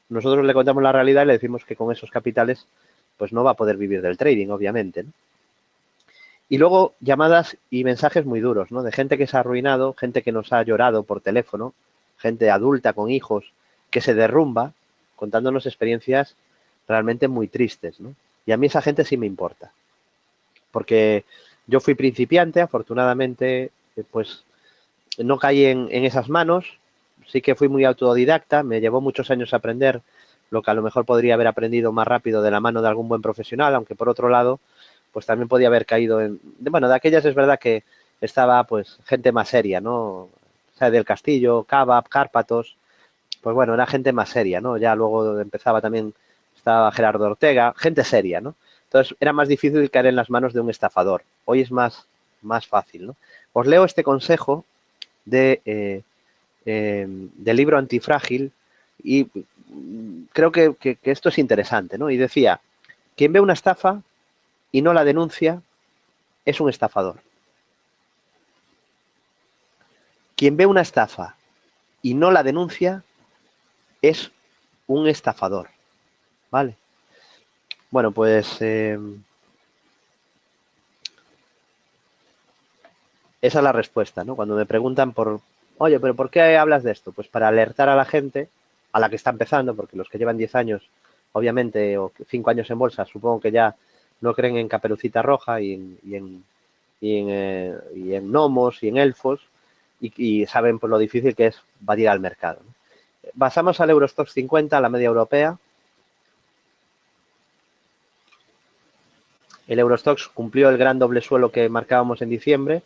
Nosotros le contamos la realidad y le decimos que con esos capitales pues no va a poder vivir del trading, obviamente, ¿no? Y luego llamadas y mensajes muy duros, ¿no? De gente que se ha arruinado, gente que nos ha llorado por teléfono, gente adulta con hijos que se derrumba contándonos experiencias realmente muy tristes, ¿no? Y a mí esa gente sí me importa, porque yo fui principiante, afortunadamente, pues no caí en esas manos, sí que fui muy autodidacta, me llevó muchos años aprender lo que a lo mejor podría haber aprendido más rápido de la mano de algún buen profesional, aunque por otro lado, pues también podía haber caído bueno, de aquellas es verdad que estaba pues gente más seria, ¿no? O sea, del Castillo, Cava, Cárpatos, pues bueno, era gente más seria, ¿no? Ya luego empezaba también, estaba Gerardo Ortega, gente seria, ¿no? Entonces era más difícil caer en las manos de un estafador. Hoy es más fácil, ¿no? Os leo este consejo del libro Antifrágil y creo que esto es interesante, ¿no? Y decía, quien ve una estafa y no la denuncia es un estafador. Quien ve una estafa y no la denuncia es un estafador, ¿vale? Bueno, pues esa es la respuesta, ¿no? Cuando me preguntan oye, pero ¿por qué hablas de esto? Pues para alertar a la gente, a la que está empezando, porque los que llevan 10 años, obviamente, o 5 años en bolsa, supongo que ya no creen en Caperucita Roja y en gnomos y en elfos, y saben pues, lo difícil que es batir al mercado, ¿no? Basamos al Eurostoxx 50, a la media europea. El Eurostoxx cumplió el gran doble suelo que marcábamos en diciembre.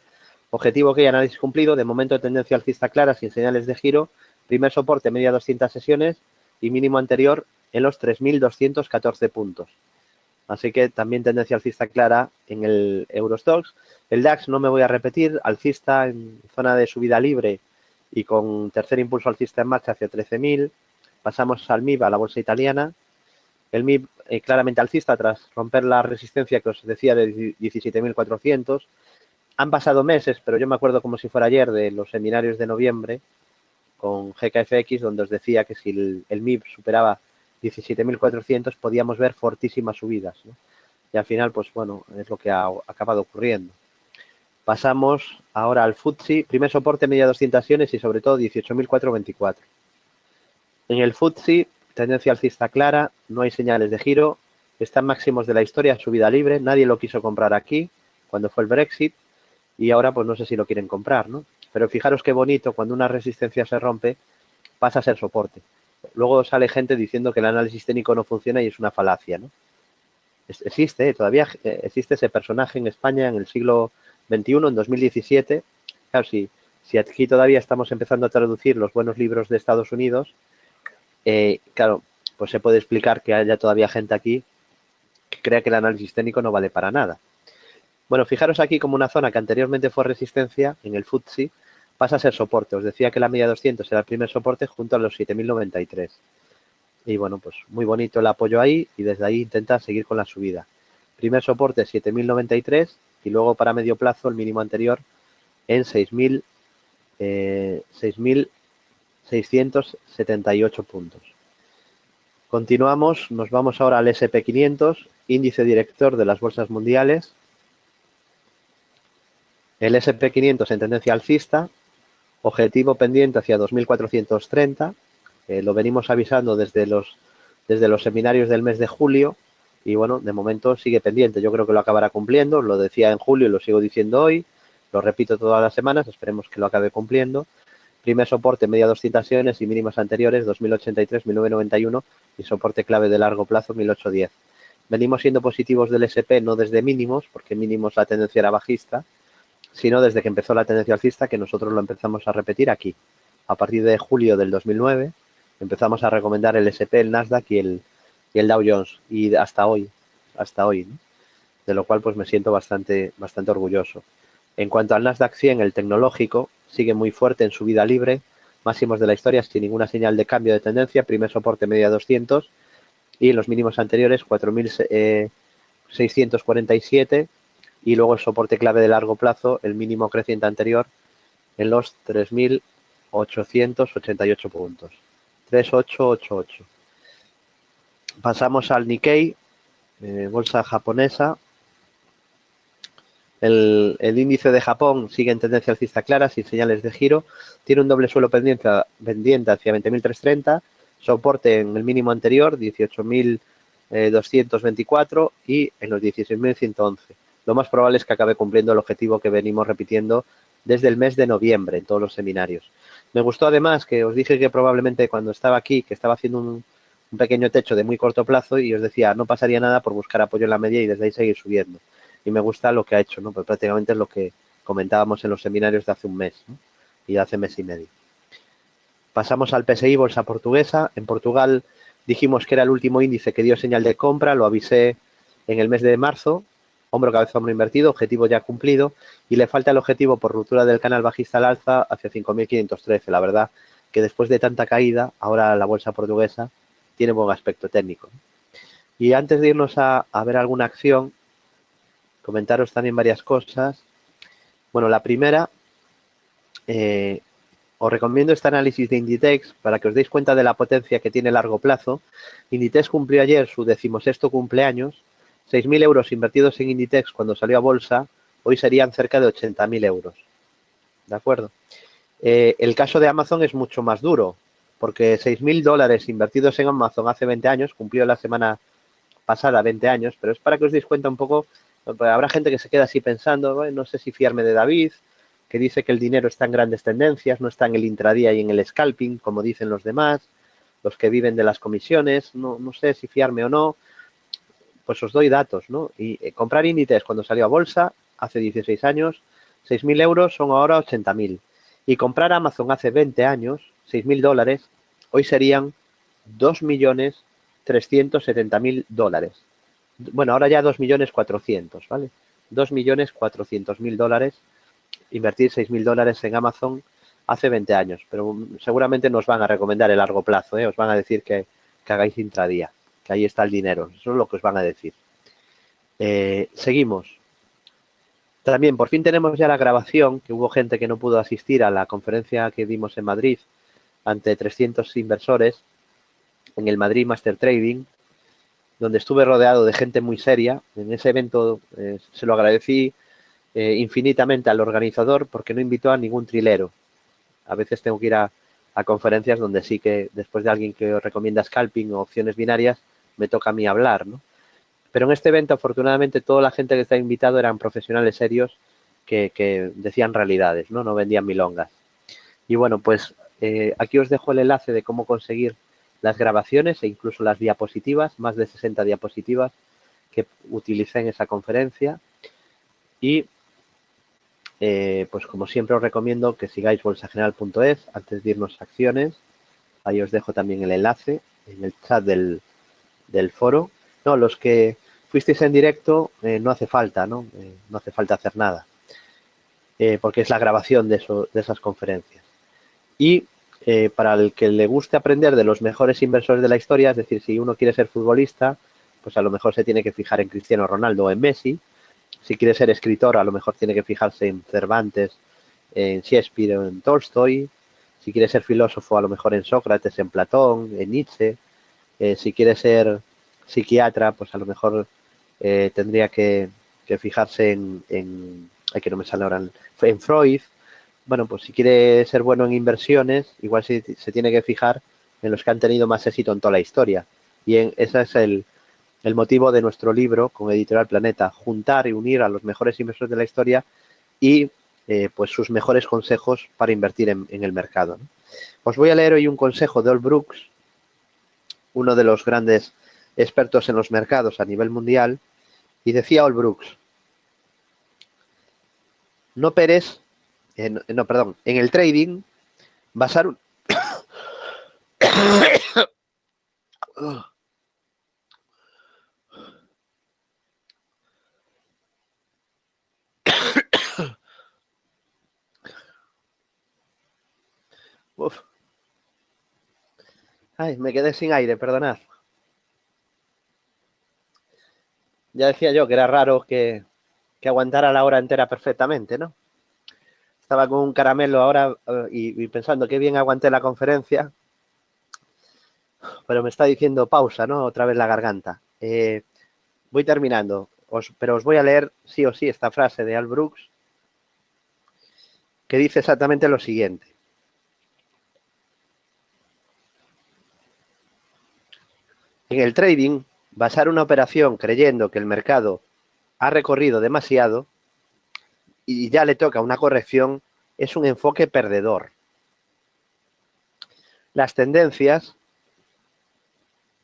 Objetivo que hay análisis cumplido, de momento de tendencia alcista clara, sin señales de giro, primer soporte media 200 sesiones y mínimo anterior en los 3.214 puntos. Así que también tendencia alcista clara en el Eurostoxx. El DAX no me voy a repetir, alcista en zona de subida libre y con tercer impulso alcista en marcha hacia 13.000. Pasamos al MIB, a la bolsa italiana. El MIB claramente alcista tras romper la resistencia que os decía de 17.400. Han pasado meses, pero yo me acuerdo como si fuera ayer de los seminarios de noviembre con GKFX, donde os decía que si el MIB superaba 17.400 podíamos ver fortísimas subidas, ¿no? Y al final, pues bueno, es lo que ha acabado ocurriendo. Pasamos ahora al FTSE, primer soporte media 200 sesiones y sobre todo 18.424. En el FTSE, tendencia alcista clara, no hay señales de giro, están máximos de la historia, subida libre, nadie lo quiso comprar aquí cuando fue el Brexit y ahora pues no sé si lo quieren comprar, ¿no? Pero fijaros qué bonito, cuando una resistencia se rompe, pasa a ser soporte. Luego sale gente diciendo que el análisis técnico no funciona y es una falacia, ¿no? Existe, todavía existe ese personaje en España en el siglo XXI, en 2017. Claro, si aquí todavía estamos empezando a traducir los buenos libros de Estados Unidos, claro, pues se puede explicar que haya todavía gente aquí que crea que el análisis técnico no vale para nada. Bueno, fijaros aquí como una zona que anteriormente fue resistencia en el FTSE pasa a ser soporte. Os decía que la media 200 era el primer soporte junto a los 7.093. Y bueno, pues muy bonito el apoyo ahí y desde ahí intenta seguir con la subida. Primer soporte 7.093 y luego para medio plazo el mínimo anterior en 6.678 puntos. Continuamos, nos vamos ahora al SP500, índice director de las bolsas mundiales. El SP500 en tendencia alcista, objetivo pendiente hacia 2.430, lo venimos avisando desde los seminarios del mes de julio y bueno, de momento sigue pendiente, yo creo que lo acabará cumpliendo, lo decía en julio y lo sigo diciendo hoy, lo repito todas las semanas, esperemos que lo acabe cumpliendo. Primer soporte media 200 sesiones y mínimas anteriores 2.083, 1.991 y soporte clave de largo plazo 1.810. Venimos siendo positivos del SP no desde mínimos, porque mínimos la tendencia era bajista, sino desde que empezó la tendencia alcista, que nosotros lo empezamos a repetir aquí. A partir de julio del 2009 empezamos a recomendar el SP, el Nasdaq y el Dow Jones, y hasta hoy, ¿no? De lo cual pues me siento bastante orgulloso. En cuanto al Nasdaq 100, el tecnológico sigue muy fuerte en subida libre, máximos de la historia sin ninguna señal de cambio de tendencia, primer soporte media 200 y los mínimos anteriores 4.647 y luego el soporte clave de largo plazo, el mínimo creciente anterior en los 3.888 puntos. 3.888. Pasamos al Nikkei, bolsa japonesa. El índice de Japón sigue en tendencia alcista clara, sin señales de giro. Tiene un doble suelo pendiente hacia 20.330, soporte en el mínimo anterior, 18.224 y en los 16.111. Lo más probable es que acabe cumpliendo el objetivo que venimos repitiendo desde el mes de noviembre en todos los seminarios. Me gustó además que os dije que probablemente cuando estaba aquí, que estaba haciendo un pequeño techo de muy corto plazo y os decía, no pasaría nada por buscar apoyo en la media y desde ahí seguir subiendo. Y me gusta lo que ha hecho, ¿no? Pues prácticamente es lo que comentábamos en los seminarios de hace un mes, ¿no? Y de hace mes y medio. Pasamos al PSI, bolsa portuguesa. En Portugal dijimos que era el último índice que dio señal de compra, lo avisé en el mes de marzo, hombro, cabeza, hombro invertido, objetivo ya cumplido, y le falta el objetivo por ruptura del canal bajista al alza hacia 5.513. La verdad que después de tanta caída, ahora la bolsa portuguesa tiene buen aspecto técnico. Y antes de irnos a ver alguna acción, comentaros también varias cosas. Bueno, la primera, os recomiendo este análisis de Inditex para que os deis cuenta de la potencia que tiene a largo plazo. Inditex cumplió ayer su 16º cumpleaños. 6.000 euros invertidos en Inditex cuando salió a bolsa, hoy serían cerca de 80.000 euros. ¿De acuerdo? El caso de Amazon es mucho más duro, porque 6.000 dólares invertidos en Amazon hace 20 años, cumplió la semana pasada 20 años, pero es para que os deis cuenta un poco. Habrá gente que se queda así pensando, bueno, no sé si fiarme de David, que dice que el dinero está en grandes tendencias, no está en el intradía y en el scalping, como dicen los demás, los que viven de las comisiones, no sé si fiarme o no. Pues os doy datos, ¿no? Y comprar Inditex cuando salió a bolsa, hace 16 años, 6.000 euros son ahora 80.000. Y comprar Amazon hace 20 años, 6.000 dólares, hoy serían 2.370.000 dólares. Bueno, ahora ya 2.400.000, ¿vale? 2.400.000 dólares, invertir 6.000 dólares en Amazon hace 20 años, pero seguramente nos van a recomendar el largo plazo, ¿eh? Os van a decir que hagáis intradía, que ahí está el dinero, eso es lo que os van a decir. Seguimos. También, por fin tenemos ya la grabación, que hubo gente que no pudo asistir a la conferencia que dimos en Madrid ante 300 inversores en el Madrid Master Trading, donde estuve rodeado de gente muy seria. En ese evento se lo agradecí infinitamente al organizador porque no invitó a ningún trilero. A veces tengo que ir a conferencias donde sí que después de alguien que os recomienda scalping o opciones binarias, me toca a mí hablar, ¿no? Pero en este evento, afortunadamente, toda la gente que está invitado eran profesionales serios que decían realidades, ¿no? No vendían milongas. Y bueno, pues aquí os dejo el enlace de cómo conseguir las grabaciones e incluso las diapositivas, más de 60 diapositivas que utilicé en esa conferencia. Y pues como siempre os recomiendo que sigáis bolsageneral.es antes de irnos a acciones. Ahí os dejo también el enlace en el chat del foro. No, los que fuisteis en directo no hace falta, ¿no? No hace falta hacer nada, porque es la grabación de esas conferencias. Y para el que le guste aprender de los mejores inversores de la historia, es decir, si uno quiere ser futbolista, pues a lo mejor se tiene que fijar en Cristiano Ronaldo o en Messi. Si quiere ser escritor, a lo mejor tiene que fijarse en Cervantes, en Shakespeare o en Tolstoy. Si quiere ser filósofo, a lo mejor en Sócrates, en Platón, en Nietzsche. Si quiere ser psiquiatra, pues a lo mejor tendría que fijarse ay, que no me sale ahora, en Freud. Bueno, pues si quiere ser bueno en inversiones, igual se tiene que fijar en los que han tenido más éxito en toda la historia. Y ese es el motivo de nuestro libro con Editorial Planeta, juntar y unir a los mejores inversores de la historia y pues sus mejores consejos para invertir en el mercado, ¿no? Os voy a leer hoy un consejo de All Brooks, uno de los grandes expertos en los mercados a nivel mundial, y decía All Brooks: no operes, en el trading, basar un... Uf. Ay, me quedé sin aire, perdonad. Ya decía yo que era raro que aguantara la hora entera perfectamente, ¿no? Estaba con un caramelo ahora y pensando qué bien aguanté la conferencia, pero me está diciendo pausa, ¿no? Otra vez la garganta. Voy terminando, pero os voy a leer sí o sí esta frase de Al Brooks, que dice exactamente lo siguiente: en el trading, basar una operación creyendo que el mercado ha recorrido demasiado y ya le toca una corrección es un enfoque perdedor. Las tendencias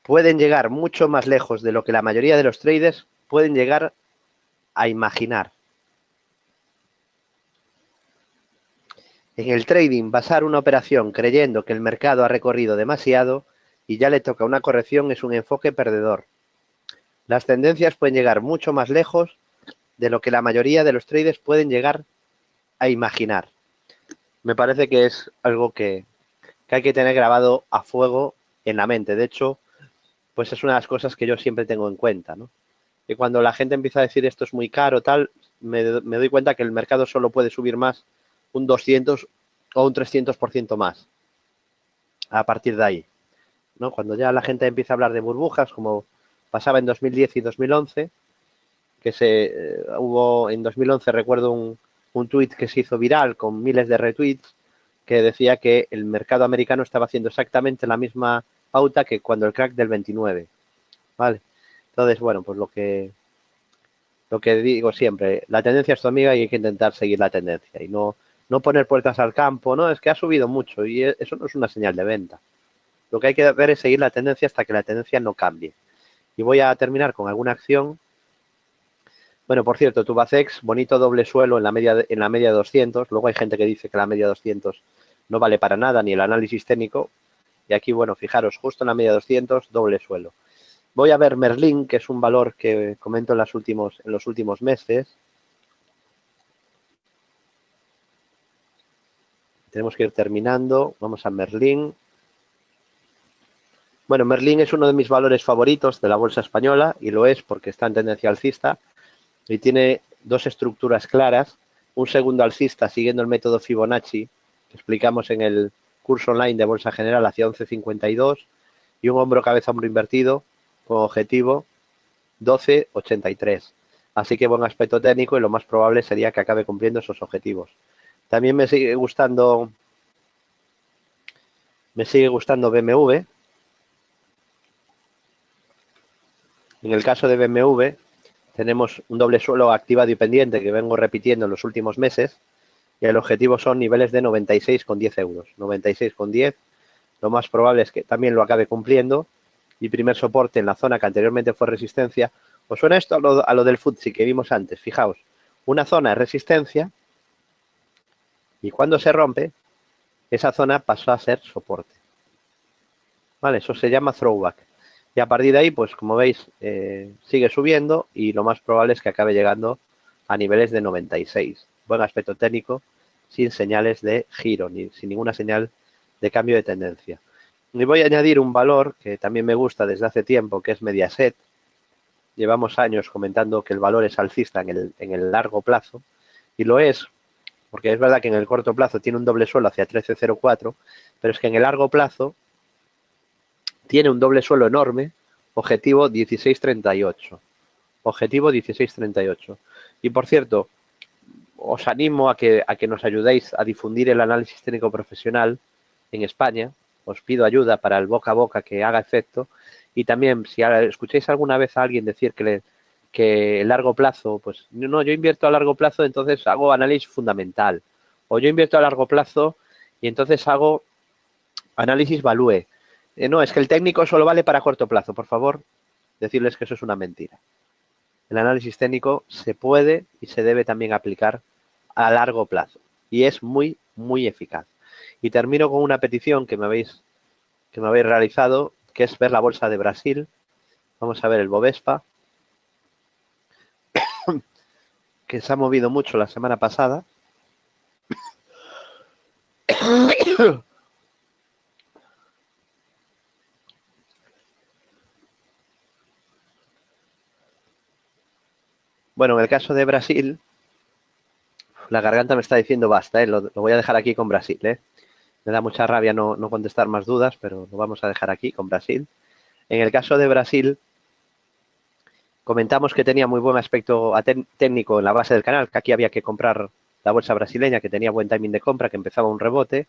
pueden llegar mucho más lejos de lo que la mayoría de los traders pueden llegar a imaginar. En el trading, basar una operación creyendo que el mercado ha recorrido demasiado y ya le toca una corrección es un enfoque perdedor. Las tendencias pueden llegar mucho más lejos de lo que la mayoría de los traders pueden llegar a imaginar. Me parece que es algo que hay que tener grabado a fuego en la mente. De hecho, pues es una de las cosas que yo siempre tengo en cuenta, ¿no? Y cuando la gente empieza a decir esto es muy caro, tal, me doy cuenta que el mercado solo puede subir más un 200 o un 300% más a partir de ahí, ¿no? Cuando ya la gente empieza a hablar de burbujas, como pasaba en 2010 y 2011, que hubo en 2011, recuerdo un tuit que se hizo viral con miles de retweets que decía que el mercado americano estaba haciendo exactamente la misma pauta que cuando el crack del 29, ¿vale? Entonces, bueno, pues lo que digo siempre, la tendencia es tu amiga y hay que intentar seguir la tendencia y no poner puertas al campo, no, es que ha subido mucho y eso no es una señal de venta. Lo que hay que hacer es seguir la tendencia hasta que la tendencia no cambie. Y voy a terminar con alguna acción. Bueno, por cierto, Tubacex, bonito doble suelo en la media de 200. Luego hay gente que dice que la media de 200 no vale para nada, ni el análisis técnico. Y aquí, bueno, fijaros, justo en la media de 200, doble suelo. Voy a ver Merlin, que es un valor que comento en los últimos meses. Tenemos que ir terminando. Vamos a Merlin. Bueno, Merlin es uno de mis valores favoritos de la bolsa española y lo es porque está en tendencia alcista y tiene dos estructuras claras. Un segundo alcista siguiendo el método Fibonacci que explicamos en el curso online de Bolsa General hacia 11.52 y un hombro cabeza hombro invertido con objetivo 12.83. Así que buen aspecto técnico y lo más probable sería que acabe cumpliendo esos objetivos. También me sigue gustando BMW. En el caso de BMW tenemos un doble suelo activado y pendiente que vengo repitiendo en los últimos meses y el objetivo son niveles de 96,10 euros. 96,10, lo más probable es que también lo acabe cumpliendo y primer soporte en la zona que anteriormente fue resistencia. ¿Os suena esto a lo del FTSE que vimos antes? Fijaos, una zona es resistencia y cuando se rompe, esa zona pasó a ser soporte. ¿Vale? Eso se llama throwback. Y a partir de ahí, pues como veis, sigue subiendo y lo más probable es que acabe llegando a niveles de 96. Buen aspecto técnico, sin señales de giro, ni sin ninguna señal de cambio de tendencia. Y voy a añadir un valor que también me gusta desde hace tiempo, que es Mediaset. Llevamos años comentando que el valor es alcista en el largo plazo, y lo es, porque es verdad que en el corto plazo tiene un doble suelo hacia 13.04, pero es que en el largo plazo tiene un doble suelo enorme, objetivo 16.38. Objetivo 16.38. Y por cierto, os animo a que nos ayudéis a difundir el análisis técnico profesional en España. Os pido ayuda para el boca a boca que haga efecto. Y también, si escucháis alguna vez a alguien decir que el largo plazo, pues no, yo invierto a largo plazo, entonces hago análisis fundamental. O yo invierto a largo plazo y entonces hago análisis value. No, es que el técnico solo vale para corto plazo. Por favor, decirles que eso es una mentira. El análisis técnico se puede y se debe también aplicar a largo plazo y es muy, muy eficaz. Y termino con una petición que me habéis realizado, que es ver la bolsa de Brasil. Vamos a ver el Bovespa, que se ha movido mucho la semana pasada. Bueno, en el caso de Brasil, la garganta me está diciendo basta, lo voy a dejar aquí con Brasil. Me da mucha rabia no contestar más dudas, pero lo vamos a dejar aquí con Brasil. En el caso de Brasil, comentamos que tenía muy buen aspecto técnico en la base del canal, que aquí había que comprar la bolsa brasileña, que tenía buen timing de compra, que empezaba un rebote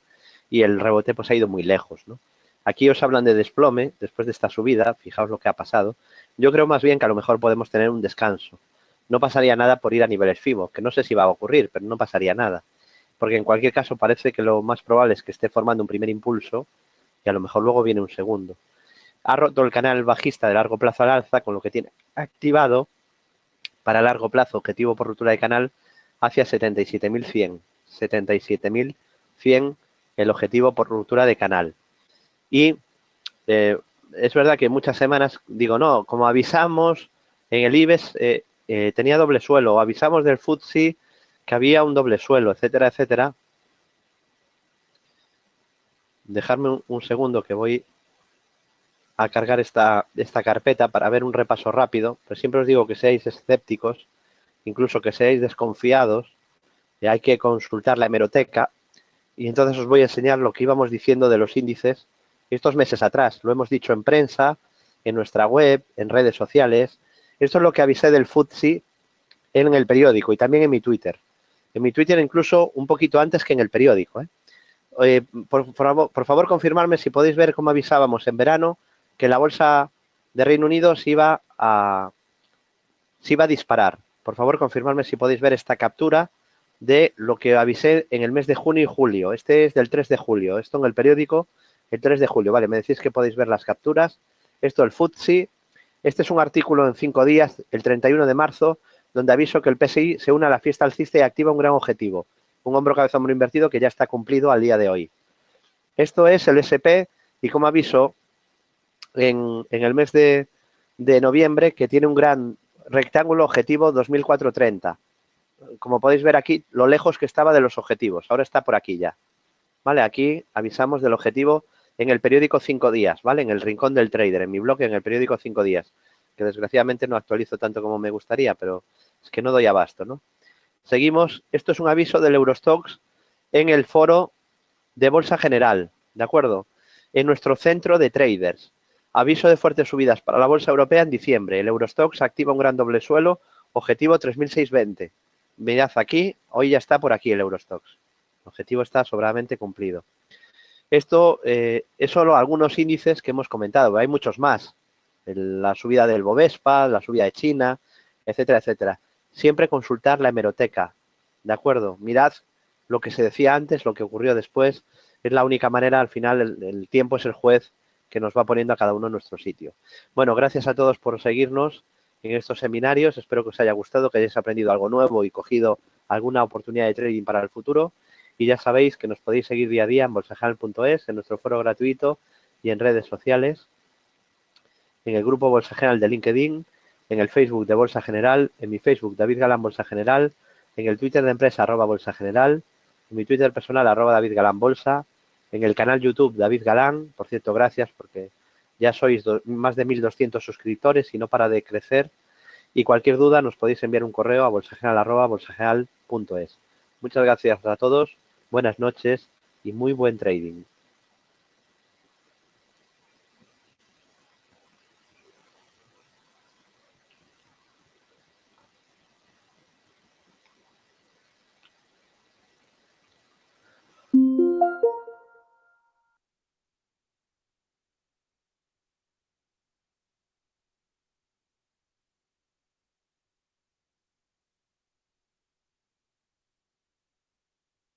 y el rebote pues ha ido muy lejos, ¿no? Aquí os hablan de desplome después de esta subida, fijaos lo que ha pasado. Yo creo más bien que a lo mejor podemos tener un descanso. No pasaría nada por ir a niveles FIBO, que no sé si va a ocurrir, pero no pasaría nada. Porque en cualquier caso parece que lo más probable es que esté formando un primer impulso y a lo mejor luego viene un segundo. Ha roto el canal bajista de largo plazo al alza, con lo que tiene activado para largo plazo objetivo por ruptura de canal hacia 77.100. 77.100 el objetivo por ruptura de canal. Y es verdad que muchas semanas digo, no, como avisamos en el IBEX tenía doble suelo, avisamos del FTSE que había un doble suelo, etcétera, etcétera. Dejadme un segundo que voy a cargar esta carpeta para ver un repaso rápido, pero siempre os digo que seáis escépticos, incluso que seáis desconfiados, y hay que consultar la hemeroteca, y entonces os voy a enseñar lo que íbamos diciendo de los índices estos meses atrás. Lo hemos dicho en prensa, en nuestra web, en redes sociales. Esto es lo que avisé del FTSE en el periódico y también en mi Twitter. En mi Twitter incluso un poquito antes que en el periódico. Por favor, confirmarme si podéis ver cómo avisábamos en verano que la bolsa de Reino Unido se iba a disparar. Por favor, confirmarme si podéis ver esta captura de lo que avisé en el mes de junio y julio. Este es del 3 de julio. Esto en el periódico, el 3 de julio. Vale, me decís que podéis ver las capturas. Esto el FTSE. Este es un artículo en 5 días, el 31 de marzo, donde aviso que el PSI se une a la fiesta alcista y activa un gran objetivo. Un hombro cabeza hombro invertido que ya está cumplido al día de hoy. Esto es el SP y como aviso en el mes de noviembre que tiene un gran rectángulo objetivo 2430. Como podéis ver aquí, lo lejos que estaba de los objetivos. Ahora está por aquí ya. ¿Vale? Aquí avisamos del objetivo en el periódico 5 días, ¿vale? En el rincón del trader, en mi blog, en el periódico 5 días, que desgraciadamente no actualizo tanto como me gustaría, pero es que no doy abasto, ¿no? Seguimos. Esto es un aviso del Eurostoxx en el foro de Bolsa General, ¿de acuerdo? En nuestro centro de traders. Aviso de fuertes subidas para la bolsa europea en diciembre. El Eurostoxx activa un gran doble suelo, objetivo 3620. Mirad aquí, hoy ya está por aquí el Eurostoxx. El objetivo está sobradamente cumplido. Esto es solo algunos índices que hemos comentado, hay muchos más. La subida del Bovespa, la subida de China, etcétera, etcétera. Siempre consultar la hemeroteca, ¿de acuerdo? Mirad lo que se decía antes, lo que ocurrió después. Es la única manera, al final, el tiempo es el juez que nos va poniendo a cada uno en nuestro sitio. Bueno, gracias a todos por seguirnos en estos seminarios. Espero que os haya gustado, que hayáis aprendido algo nuevo y cogido alguna oportunidad de trading para el futuro. Y ya sabéis que nos podéis seguir día a día en bolsageneral.es, en nuestro foro gratuito y en redes sociales, en el grupo Bolsa General de LinkedIn, en el Facebook de Bolsa General, en mi Facebook David Galán Bolsa General, en el Twitter de empresa @Bolsa General, en mi Twitter personal @David Galán Bolsa, en el canal YouTube David Galán. Por cierto, gracias porque ya sois más de 1200 suscriptores y no para de crecer. Y cualquier duda nos podéis enviar un correo a bolsageneral@bolsageneral.es. Muchas gracias a todos, buenas noches y muy buen trading.